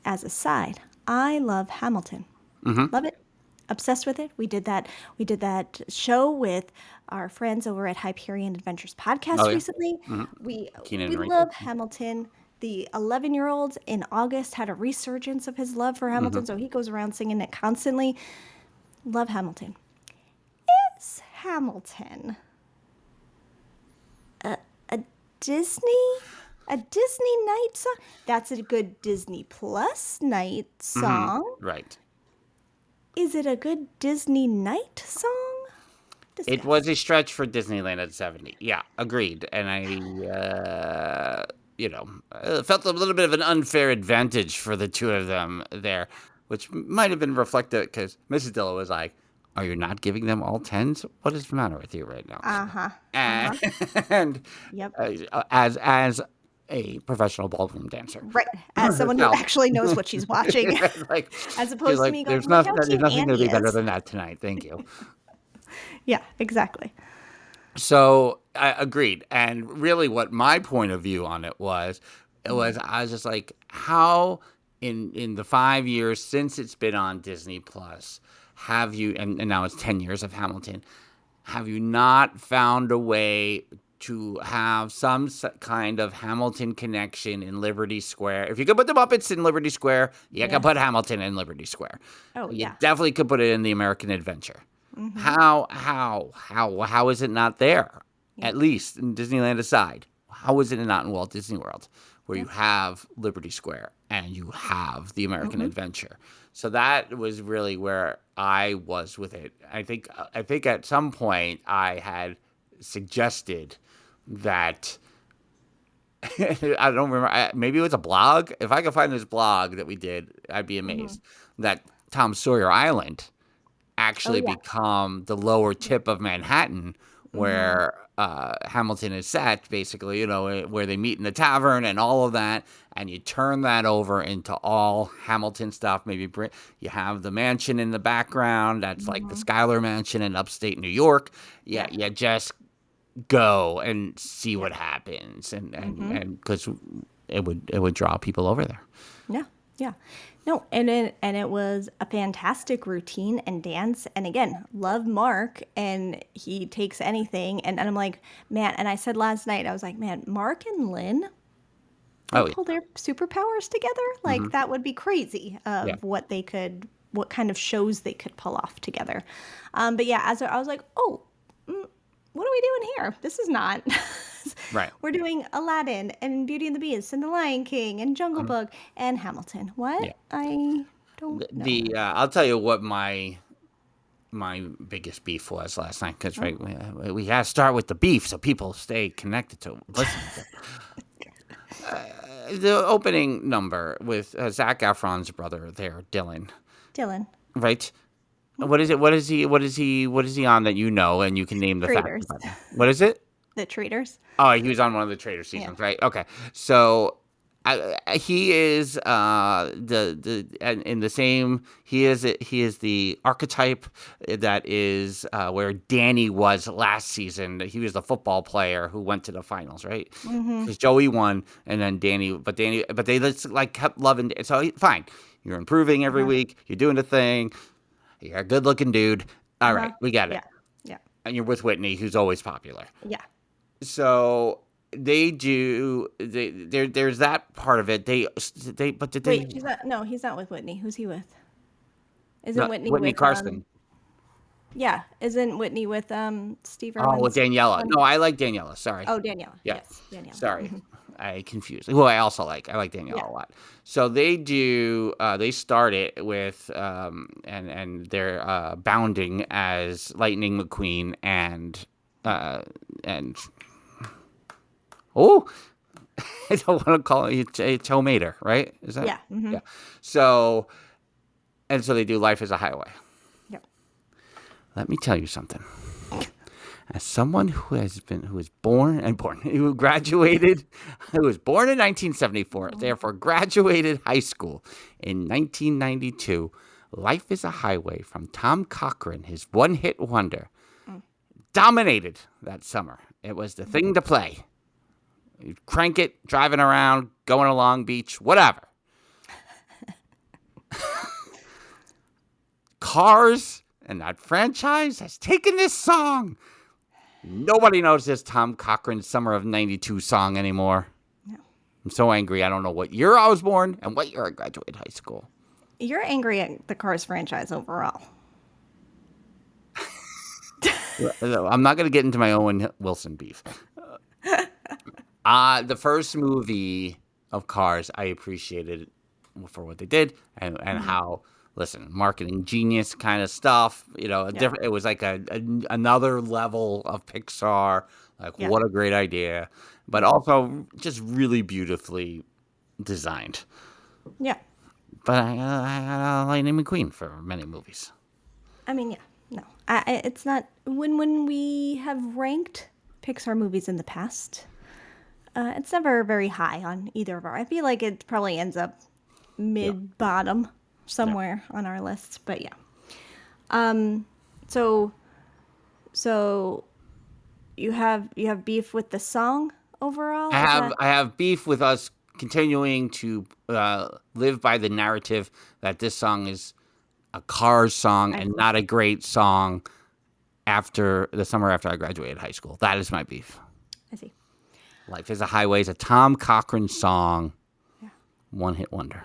As a side, I love Hamilton. Love it. Obsessed with it. We did that show with our friends over at Hyperion Adventures podcast recently. We love Hamilton. The 11-year-old in August had a resurgence of his love for Hamilton, so he goes around singing it constantly. Love Hamilton. Is Hamilton a Disney night song? That's a good Disney Plus night song. Right. Is it a good Disney night song? It was a stretch for Disneyland at 70. Yeah, agreed. And I, felt a little bit of an unfair advantage for the two of them there, which might have been reflected because Mrs. DIllo was like, are you not giving them all 10s? What is the matter with you right now? And yep. As a professional ballroom dancer. Right. As someone who actually knows what she's watching. As opposed to me going, there's nothing going to be better than that tonight. Thank you. Yeah, exactly. So I agreed. And really what my point of view on it was, I was just like, how in the 5 years since it's been on Disney Plus, have you, and now it's 10 years of Hamilton, have you not found a way to have some kind of Hamilton connection in Liberty Square? If you could put the Muppets in Liberty Square, you can put Hamilton in Liberty Square. Oh, you definitely could put it in the American Adventure. Mm-hmm. How is it not there? At least in Disneyland aside, how is it not in Walt Disney World, where you have Liberty Square and you have the American Adventure? So that was really where I was with it. I think at some point I had suggested that I don't remember. Maybe it was a blog. If I could find this blog that we did, I'd be amazed. That Tom Sawyer Island actually become the lower tip of Manhattan, where Hamilton is set, basically, where they meet in the tavern and all of that, and you turn that over into all Hamilton stuff. Maybe you have the mansion in the background. That's like the Schuyler Mansion in upstate New York. Yeah, you just go and see what happens, and because it would draw people over there. Yeah. No, and it was a fantastic routine and dance. And again, love Mark, and he takes anything. And I'm like, man, and I said last night, I was like, man, Mark and Lynn, pull their superpowers together. Like that would be crazy of what kind of shows they could pull off together. But yeah, as I was like, what are we doing here? This is not right. We're doing Aladdin and Beauty and the Beast and The Lion King and Jungle Book and Hamilton. What? Yeah. I don't know. I'll tell you what my biggest beef was last night, because we got to start with the beef so people stay connected to listen. The opening number with Zac Efron's brother there, Dylan. Right. What is it? What is he on that and you can name the Traitors. fact? What is it? The Traitors. Oh, he was on one of the Traitor seasons, right? Okay, so he is in the same. He is the archetype that is where Danny was last season. He was the football player who went to the finals, right? Because Joey won, and then Danny, but they just like kept loving. So fine, you're improving every week. You're doing the thing. You're a good-looking dude. All right, we got it. Yeah. And you're with Whitney, who's always popular. Yeah. So they do. There's that part of it. Wait, he's not with Whitney. Who's he with? Isn't Whitney with Carson? Yeah, isn't Whitney with Steve Irwin's? Oh, with Daniela. No, I like Daniela. Sorry. Oh, Daniela. Yeah. Yes, Daniela. Sorry. I confused. Well, I like Daniela a lot. So they do. They start it with and they're bounding as Lightning McQueen and I don't want to call it a Tomater, right? Is that? Yeah. Mm-hmm. Yeah. So they do Life is a Highway. Yep. Let me tell you something. As someone who was born, who graduated, who was born in 1974, therefore graduated high school in 1992, Life is a Highway from Tom Cochrane, his one-hit wonder, dominated that summer. It was the thing to play. You'd crank it, driving around, going to Long Beach, whatever. Cars and that franchise has taken this song. Nobody knows this Tom Cochrane Summer of 92 song anymore. No. I'm so angry. I don't know what year I was born and what year I graduated high school. You're angry at the Cars franchise overall. I'm not going to get into my Owen Wilson beef. The first movie of Cars, I appreciated for what they did and how, listen, marketing genius kind of stuff. Different. It was like another level of Pixar. What a great idea, but also just really beautifully designed. Yeah. But I Lightning McQueen for many movies. I mean, no, it's not. When we have ranked Pixar movies in the past, it's never very high on either of our. I feel like it probably ends up mid-bottom somewhere on our lists, but yeah. So you have beef with the song overall? I have beef with us continuing to live by the narrative that this song is a Cars song and not a great song after the summer after I graduated high school. That is my beef. I see. Life is a Highway is a Tom Cochrane song. Yeah. One hit wonder.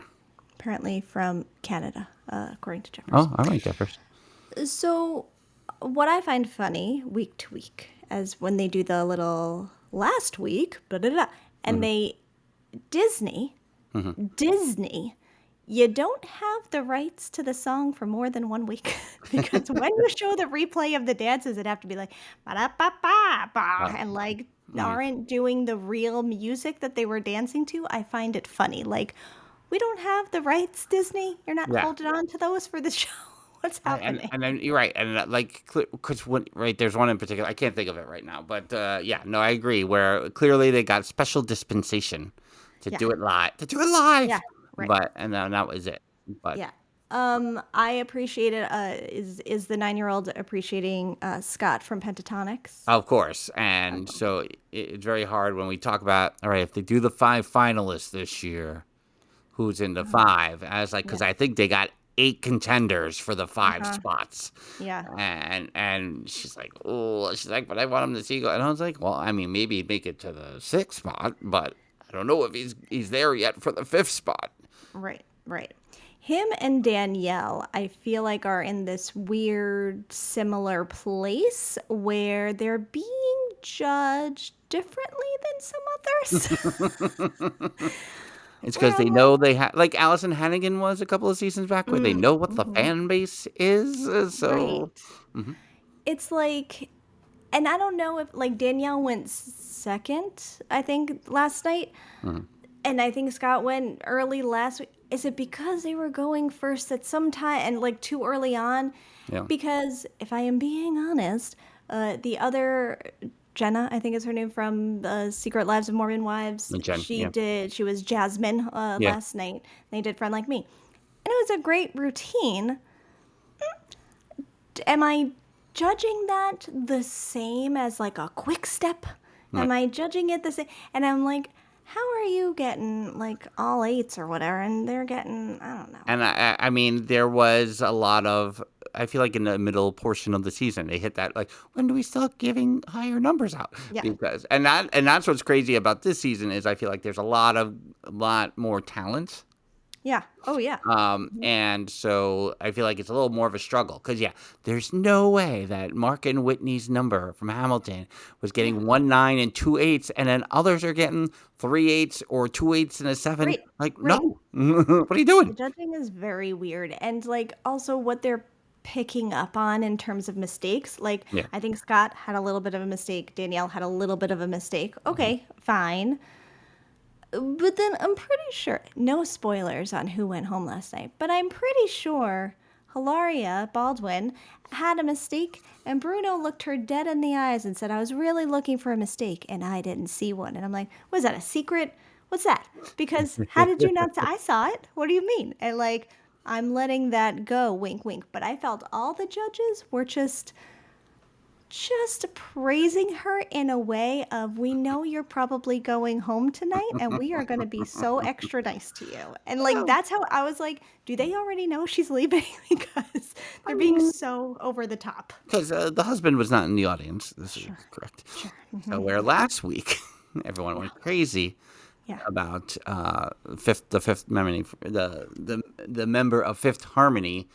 Apparently from Canada, according to Jeffers. Oh, I like Jeffers. So what I find funny week to week as when they do the little last week, and they Disney, you don't have the rights to the song for more than 1 week because when you show the replay of the dances, it'd have to be like ba-da-ba-ba-ba, and like aren't doing the real music that they were dancing to. I find it funny. Like, we don't have the rights, Disney. You're not holding on to those for the show. What's happening? And then you're right, and like because there's one in particular I can't think of it right now, but I agree. Where clearly they got special dispensation to do it live. Yeah, right. But and then that was it. But yeah, I appreciated. Is the 9-year-old appreciating Scott from Pentatonics? Of course, and so it's very hard when we talk about all right if they do the 5 finalists this year, who's in the 5? As like because I think they got 8 contenders for the 5 spots. Yeah. And she's like, but I want him to see go. And I was like, well, I mean, maybe he'd make it to the 6th spot, but I don't know if he's there yet for the 5th spot. Right. Him and Danielle, I feel like are in this weird, similar place where they're being judged differently than some others. It's because they know they have, like Allison Hannigan was a couple of seasons back, where they know what the fan base is. So it's like, and I don't know if like Danielle went second, I think last night, and I think Scott went early last week. Is it because they were going first at some time and like too early on? Yeah. Because if I am being honest, the other Jenna, I think is her name from Secret Lives of Mormon Wives. She was Jasmine last night. They did Friend Like Me. And it was a great routine. Am I judging that the same as like a quick step? Am I judging it the same? And I'm like, how are you getting like all 8s or whatever? And they're getting, I don't know. And I mean, there was a lot of, I feel like in the middle portion of the season, they hit that, like, when do we start giving higher numbers out? Yeah. Because, and that's what's crazy about this season is I feel like there's a lot more talent. Yeah. Oh, yeah. And so I feel like it's a little more of a struggle because, there's no way that Mark and Whitney's number from Hamilton was getting 1 9 and 2 8s, and then others are getting 3 8s or 2 8s and a 7. Right. Like, no, what are you doing? The judging is very weird. And like also what they're picking up on in terms of mistakes. Like, I think Scott had a little bit of a mistake. Danielle had a little bit of a mistake. Okay, fine. But then I'm pretty sure, no spoilers on who went home last night, but I'm pretty sure Hilaria Baldwin had a mistake and Bruno looked her dead in the eyes and said, I was really looking for a mistake and I didn't see one. And I'm like, was that a secret? What's that? Because how did you not? I saw it. What do you mean? And like, I'm letting that go, wink, wink. But I felt all the judges were just praising her in a way of, we know you're probably going home tonight and we are going to be so extra nice to you. And like, that's how I was like, do they already know she's leaving? Because they're being so over the top. Because the husband was not in the audience. This is correct. Sure. So where last week everyone went crazy about the member of Fifth Harmony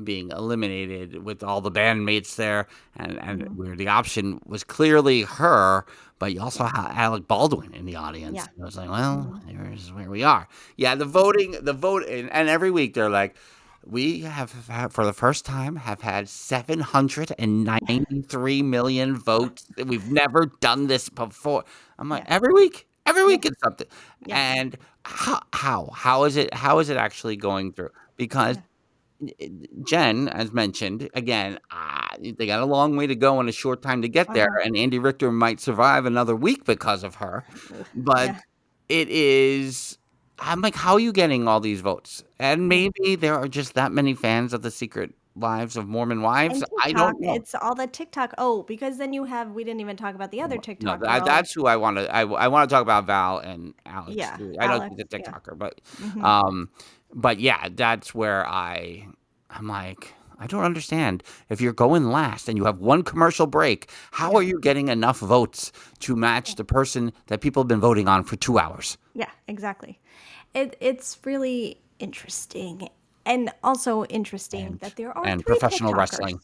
being eliminated with all the bandmates there, and where the option was clearly her, but you also have Alec Baldwin in the audience. Yeah. I was like, well, here's where we are. Yeah, the vote, and every week they're like, we have, for the first time, have had 793 million votes. We've never done this before. I'm like, every week it's something. Yeah. And how is it actually going through? Because Jen, as mentioned, again, they got a long way to go and a short time to get there, and Andy Richter might survive another week because of her. But it is, I'm like, how are you getting all these votes? And maybe there are just that many fans of the Secret Lives of Mormon Wives? And I TikTok, don't know. it's all the TikTok. Oh, because then we didn't even talk about the other No, TikTok girl. that's who I want to. I want to talk about Val and Alex. Yeah, I know she's Alex. a Yeah. TikToker, but Hmm. um, but yeah, that's where I'm like, I don't understand. If you're going last and you have one commercial break, how Yeah. are you getting enough votes to match the person that people have been voting on for 2 hours? Yeah, exactly. It's really interesting. And also interesting that there are And three professional TikTokers. wrestling.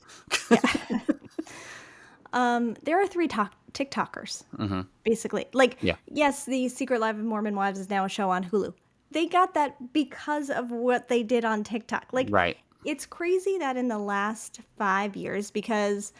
Yeah. There are three TikTokers, basically. Like, Yeah. yes, the Secret Life of Mormon Wives is now a show on Hulu. They got that because of what they did on TikTok. Like, Right. it's crazy that in the last 5 years, because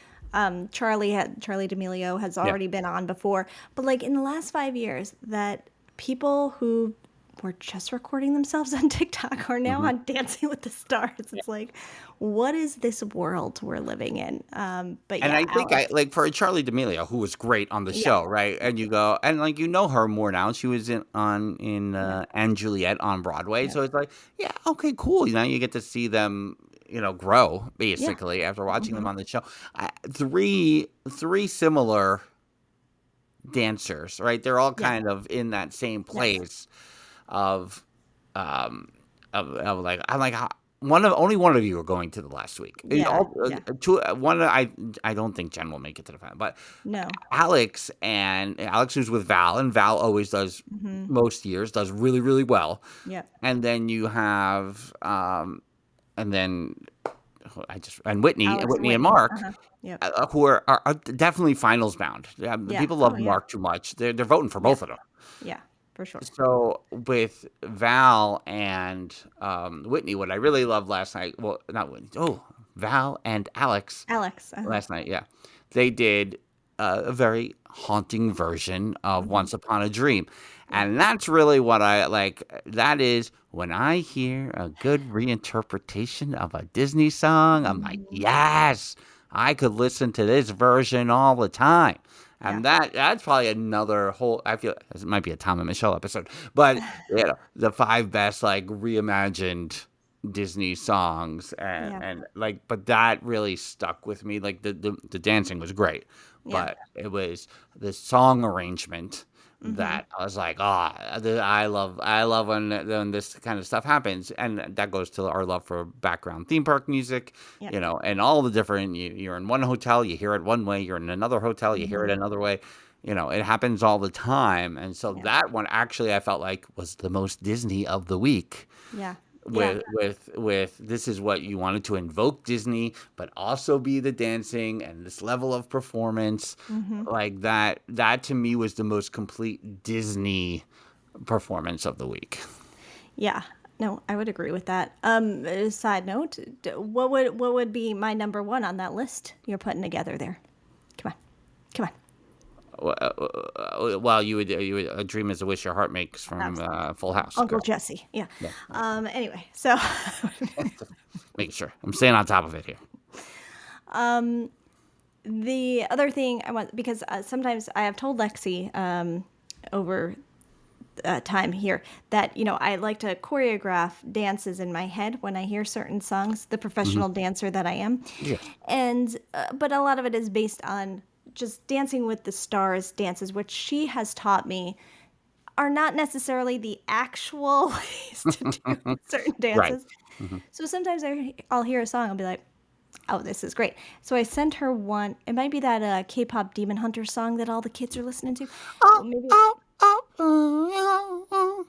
Charlie D'Amelio has Yeah. already been on before, but like in the last 5 years, that people who were just recording themselves on TikTok are now on Dancing with the Stars. It's like, what is this world we're living in? But And yeah, I think Alex. like for Charlie D'Amelio, who was great on the Yeah, show, right? And you go and like her more now. She was in yeah, and Juliet on Broadway, yeah, so it's like, yeah, okay, cool. You get to see them, grow yeah. basically after watching them Hmm. on the show. Three similar dancers, right? They're all Yeah. kind of in that same Yes. place of of like I'm like only one of you are going to the last week. Yeah. Yeah. I don't think Jen will make it to the final, but No. Alex who's with Val, and Val always does Hmm. most years does really really well, Yep. and then you have and then Whitney Alex and and Whitney. Mark, Uh-huh. Yep. who are definitely finals bound. Yeah. People Oh, love yeah. Mark too much. They're voting for Yeah. both of them. Yeah. For sure. So with Val and Whitney, what I really loved last night, well, not Whitney, Val and Alex Alex. Uh-huh. last night, yeah, they did a very haunting version of Hmm. Once Upon a Dream. Yeah. And that's really what I like. That is when I hear a good reinterpretation of a Disney song, I'm like, Hmm. yes, I could listen to this version all the time. Yeah. And that's probably another whole. I feel it might be a Tom and Michelle episode, but the 5 best like reimagined Disney songs, Yeah. and like, but that really stuck with me. Like the dancing was great, Yeah. but it was the song arrangement Hmm. that I was like, I love when this kind of stuff happens, and that goes to our love for background theme park music, Yeah. and all the different. You're in one hotel, you hear it one way. You're in another hotel, you hear it Hmm. another way. It happens all the time, and so Yeah. that one actually I felt like was the most Disney of the week Yeah. Yeah. with this is what you wanted to invoke Disney, but also be the dancing and this level of performance, Hmm. like that to me was the most complete Disney performance of the week. Yeah. No, I would agree with that. Side note, what would be my number one on that list you're putting together there? Come on. Come on. Well, you would a dream is a wish your heart makes from Absolutely. Full House. Uncle Girl. Jesse. Yeah. Yeah, Anyway, so making sure I'm staying on top of it here. the other thing I want, because sometimes I have told Lexi over time here that I like to choreograph dances in my head when I hear certain songs, the professional dancer that I am. Yeah. And but a lot of it is based on just Dancing with the Stars dances, which she has taught me are not necessarily the actual ways to do certain Right. dances. So sometimes I'll hear a song, I'll be like, oh, this is great. So I sent her one. It might be that K-pop Demon Hunter song that all the kids are listening to. Or maybe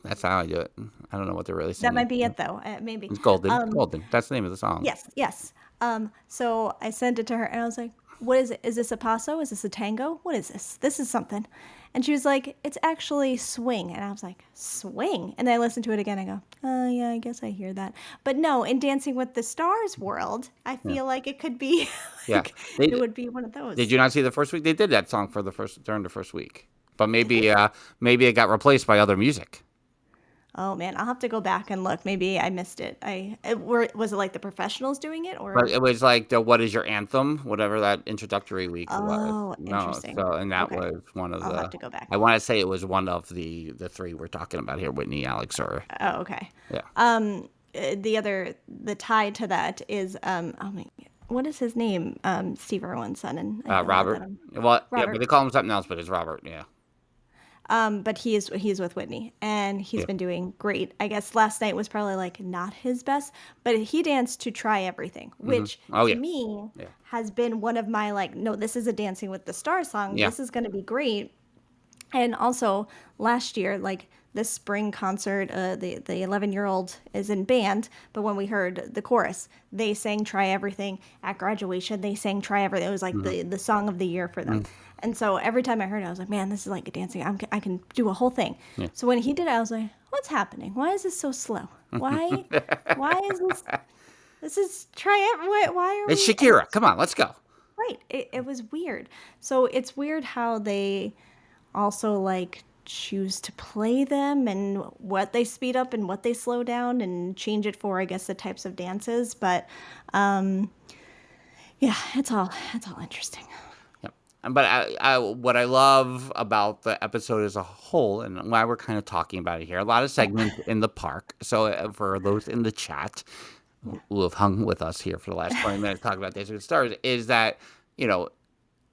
That's how I do it. I don't know what they're really that singing. might be it, though. Maybe. It's Golden. Golden. That's the name of the song. Yes, yes. So I sent it to her, and I was like, what is it? Is this a paso? Is this a tango? What is this? This is something. And she was like, it's actually swing. And I was like, swing? And then I listened to it again. I go, oh, yeah, I guess I hear that. But no, in Dancing with the Stars world, I feel like it could be, Yeah. like, it would be one of those. Did you not see the first week? They did that song during the first week, but Did they? maybe it got replaced by other music. Oh, man, I'll have to go back and look. Maybe I missed it. Was it like the professionals doing it, But or? it was like the "What Is Your Anthem?" whatever that introductory week was. Oh, No, interesting. so and that Okay. was one of I'll have the. to go back. I want to say it was one of the three we're talking about here: Whitney, Alex, or Oh, okay. yeah. the tie to that is oh my, what is his name? Steve Irwin's son, and I know Robert. that Well, yeah, but Robert. they call him something else, but it's Robert. Yeah. But he's with Whitney, and he's Yeah. been doing great. I guess last night was probably like not his best, but he danced to Try Everything, which Oh, to yeah. me Yeah. has been one of my like, no, this is a Dancing with the Stars song. Yeah. This is going to be great. And also last year, like this spring concert, the 11-year-old is in band, but when we heard the chorus, they sang "Try Everything." At graduation, they sang "Try Everything." It was like the song of the year for them. And so every time I heard it, I was like, man, this is like a dancing. I can do a whole thing. Yeah. So when he did it, I was like, what's happening? Why is this so slow? Why is this? This is try it. Why are It's we? Shakira. Come on, let's go. Right. It was weird. So it's weird how they also like choose to play them and what they speed up and what they slow down and change it for, I guess, the types of dances. But yeah, it's all interesting. Yep. But what I love about the episode as a whole, and why we're kind of talking about it here, a lot of segments in the park. So for those in the chat who have hung with us here for the last 20 minutes talking about Dancing with the Stars, is that, you know,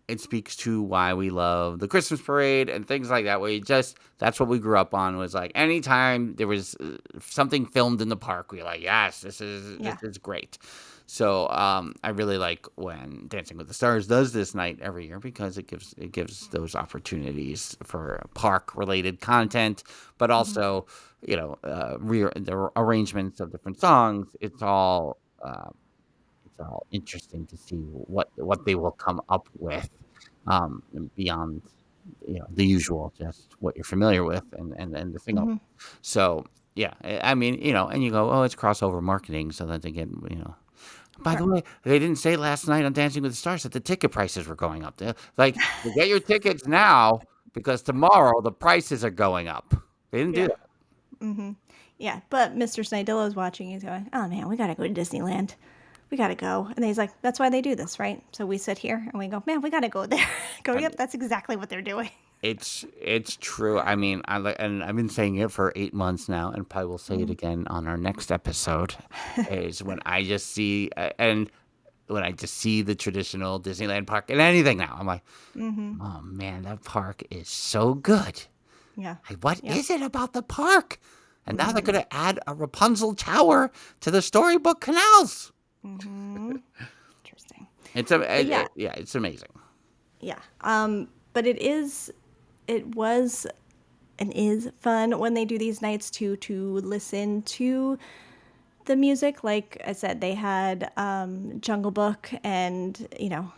it speaks to why we love the Christmas parade and things like that. That's what we grew up on, was like anytime there was something filmed in the park, we were like, yes, this is great. So I really like when Dancing with the Stars does this night every year, because it gives those opportunities for park related content, but also the arrangements of different songs. It's all interesting to see what they will come up with beyond the usual, just what you're familiar with and the single. So yeah, I mean, and you go, oh, it's crossover marketing, so that they get, by the way, they didn't say last night on Dancing with the Stars that the ticket prices were going up. They're like, you get your tickets now because tomorrow the prices are going up. They didn't do that. Yeah, but Mr. Snydillo is watching. He's going, oh man, we gotta go to Disneyland. We gotta go. And he's like, that's why they do this, right? So we sit here and we go, man, we gotta go there. Yep, that's exactly what they're doing. It's true. I mean, and I've been saying it for 8 months now, and probably will say it again on our next episode. Is when I just see the traditional Disneyland park and anything now, I'm like, oh man, that park is so good. Yeah. Like, what is it about the park? And now they're gonna add a Rapunzel tower to the storybook canals. Interesting. It's it's amazing. Yeah. But it was and is fun when they do these nights to listen to the music. Like I said, they had Jungle Book and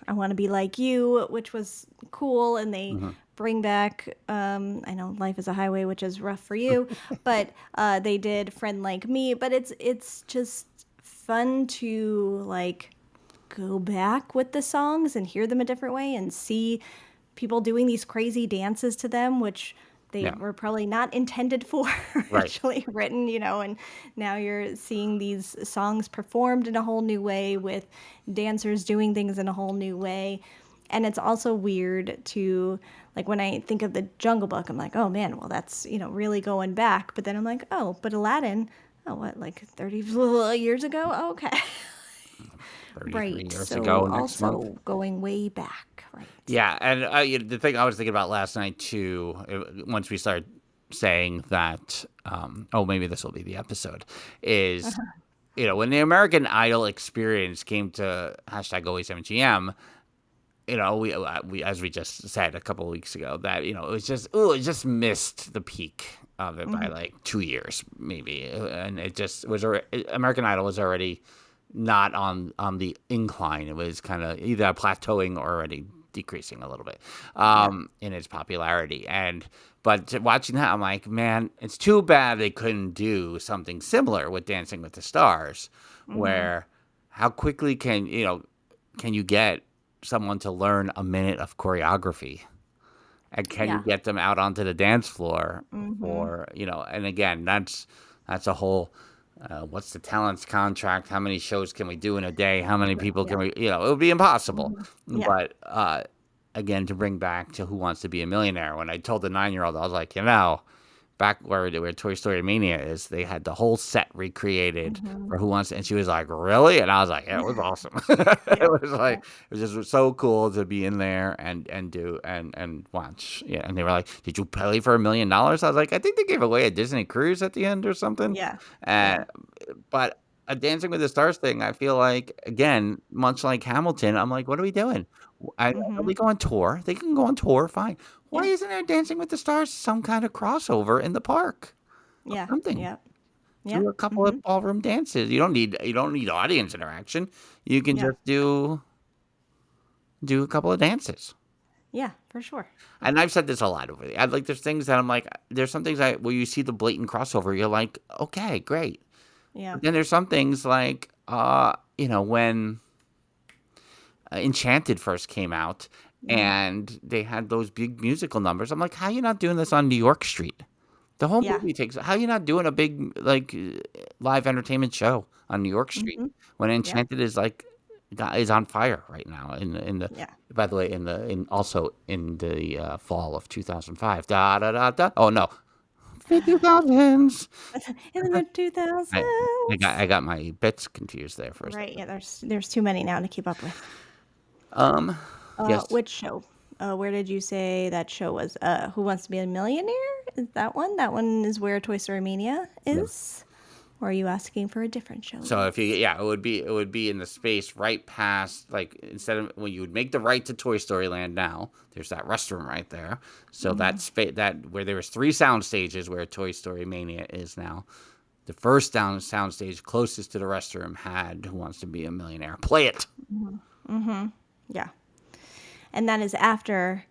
I Want to Be Like You, which was cool, and they bring back I know Life is a Highway, which is rough for you, but they did Friend Like Me. But it's just fun to like go back with the songs and hear them a different way and see people doing these crazy dances to them, which they were probably not intended for, originally written, and now you're seeing these songs performed in a whole new way with dancers doing things in a whole new way. And it's also weird to, like, when I think of the Jungle Book, I'm like, oh man, well that's, really going back. But then I'm like, oh, but Aladdin, like 30 years ago? Oh, okay. 33 years so ago next also month. Going way back, right? Yeah, and the thing I was thinking about last night too, once we started saying that, maybe this will be the episode, is when the American Idol experience came to #OASMGM, we as we just said a couple of weeks ago, that it just missed the peak of it by like 2 years maybe, and it just was American Idol was already not on the incline. It was kind of either plateauing or already decreasing a little bit in its popularity. But watching that, I'm like, man, it's too bad they couldn't do something similar with Dancing with the Stars, where how quickly can you get someone to learn a minute of choreography, and can you get them out onto the dance floor for and again, that's a whole what's the talents contract? How many shows can we do in a day? How many people can we, it would be impossible. But again, to bring back to Who Wants to Be a Millionaire, when I told the 9-year-old, I was like, back where Toy Story Mania is, they had the whole set recreated for Who Wants, and she was like, "Really?" And I was like, "Yeah, it was awesome." Yeah. It was like it was just so cool to be in there and do and watch. Yeah, and they were like, "Did you pay for $1 million?" I was like, "I think they gave away a Disney cruise at the end or something." Yeah. Uh, but a Dancing with the Stars thing, I feel like, again, much like Hamilton, I'm like, what are we doing? Are we going tour? They can go on tour, fine. Why Yeah. isn't there Dancing with the Stars some kind of crossover in the park? Yeah. Something. Yep. Do a couple of ballroom dances. You don't need audience interaction. You can Yeah. just do a couple of dances. Yeah, for sure. And I've said this a lot over the. There's things that I'm like. There's some things where you see the blatant crossover. You're like, okay, great. Yeah. But then there's some things like, when Enchanted first came out and they had those big musical numbers. I'm like, how are you not doing this on New York Street? The whole Yeah. movie takes. How are you not doing a big live entertainment show on New York Street when Enchanted is on fire right now in the. Yeah. By the way, also in the fall of 2005. Da da da da. Oh no, 2000s. In the 2000s. I got my bits confused there for a Right. second. Yeah. There's too many now to keep up with. Yes. Which show? Where did you say that show was? Who Wants to Be a Millionaire? Is that one? That one is where Toy Story Mania is. Or are you asking for a different show? So it would be in the space right past, like, instead of when you would make the right to Toy Story Land now, there's that restroom right there. So that space, that where there was 3 sound stages where Toy Story Mania is now. The first sound stage closest to the restroom had Who Wants to Be a Millionaire. Play it. Yeah. And that is after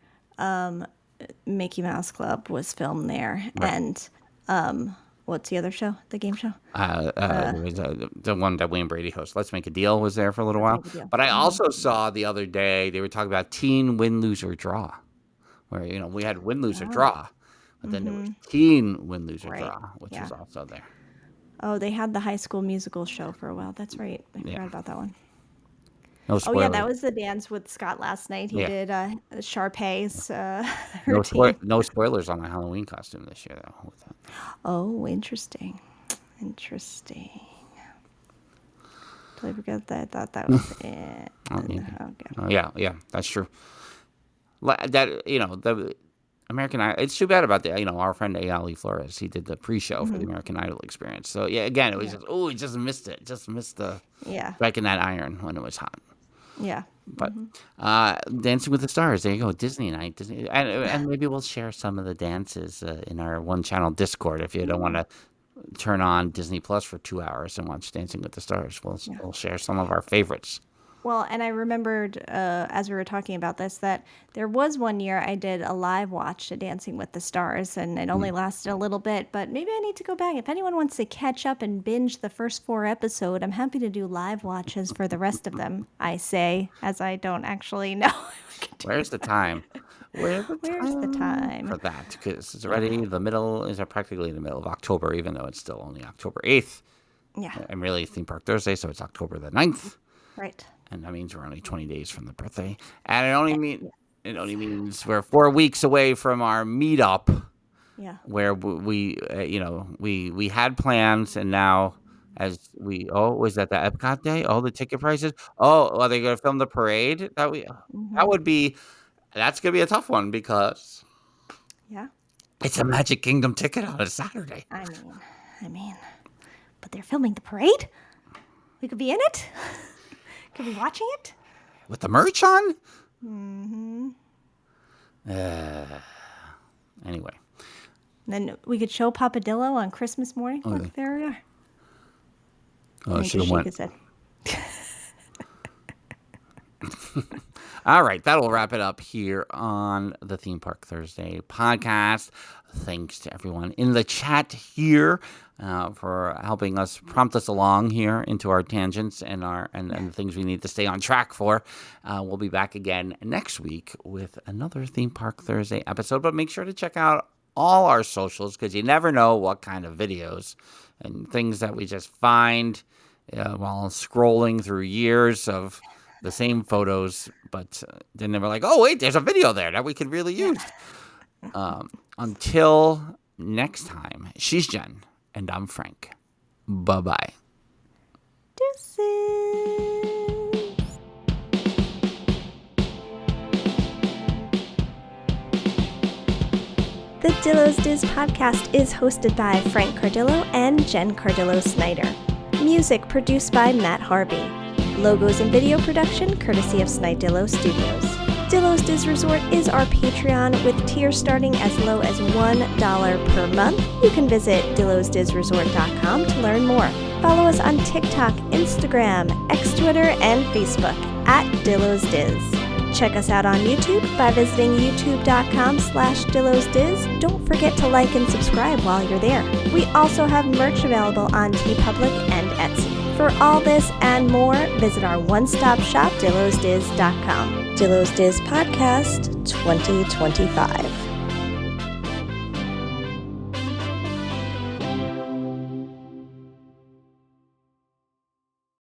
Mickey Mouse Club was filmed there. Right. And what's the other show? The game show? There was, the one that Wayne Brady hosts. Let's Make a Deal was there for a little while. Make a Deal. But I also saw the other day they were talking about Teen Win, Lose, or Draw, where we had Win, Lose, or Draw, but then there was Teen Win, Lose, or Draw, which was also there. Oh, they had the High School Musical show for a while. That's right. I forgot about that one. No Oh, spoilers. yeah, that was the dance with Scott last night. He did Sharpay's No, routine. no spoilers on my Halloween costume this year, though. With that. Oh, interesting. Interesting. Totally forgot that. I thought that was it. Okay. Oh, yeah, that's true. That the American Idol. It's too bad about the our friend Ali Flores. He did the pre-show for the American Idol experience. So yeah, again, it was just he just missed it. Just missed the striking that iron when it was hot. Yeah. But Dancing with the Stars, there you go, Disney night, and maybe we'll share some of the dances in our one-channel Discord. If you don't want to turn on Disney Plus for 2 hours and watch Dancing with the Stars, we'll share some of our favorites. Well, and I remembered as we were talking about this that there was one year I did a live watch to Dancing with the Stars, and it only lasted a little bit, but maybe I need to go back. If anyone wants to catch up and binge the first 4 episodes, I'm happy to do live watches for the rest of them, I say, as I don't actually know. Where's the time? Where's the time? For that? Because it's already practically the middle of October, even though it's still only October 8th. Yeah. And really Theme Park Thursday, so it's October the 9th. Right. And that means we're only 20 days from the birthday. And it only means we're 4 weeks away from our meetup. Yeah. Where we had plans, and now was that the Epcot day? Oh, the ticket prices. Oh, are they going to film the parade? That's going to be a tough one because it's a Magic Kingdom ticket on a Saturday. I mean, but they're filming the parade? We could be in it? Could be watching it? With the merch on? Anyway. Then we could show Papa DIllo on Christmas morning. Look, there we are. Oh, I should have went. His head. All right, that'll wrap it up here on the Theme Park Thursday podcast. Thanks to everyone in the chat here for helping us prompt us along here into our tangents and the things we need to stay on track for. We'll be back again next week with another Theme Park Thursday episode. But make sure to check out all our socials because you never know what kind of videos and things that we just find while scrolling through years of the same photos, but then they were like, oh, wait, there's a video there that we could really use. Until next time. She's Jen, and I'm Frank. Bye-bye. Deuces. The Dillo's Diz podcast is hosted by Frank Cardillo and Jen Cardillo Snyder. Music produced by Matt Harvey. Logos and video production courtesy of Snydillo Studios. Dillo's Diz Resort is our Patreon with tiers starting as low as $1 per month. You can visit DillosDizResort.com to learn more. Follow us on TikTok, Instagram, X Twitter, and Facebook at Dillo's Diz. Check us out on YouTube by visiting youtube.com/DillosDiz. Don't forget to like and subscribe while you're there. We also have merch available on TeePublic and Etsy. For all this and more, visit our one-stop shop, DillosDiz.com. Dillo's Diz Podcast 2025.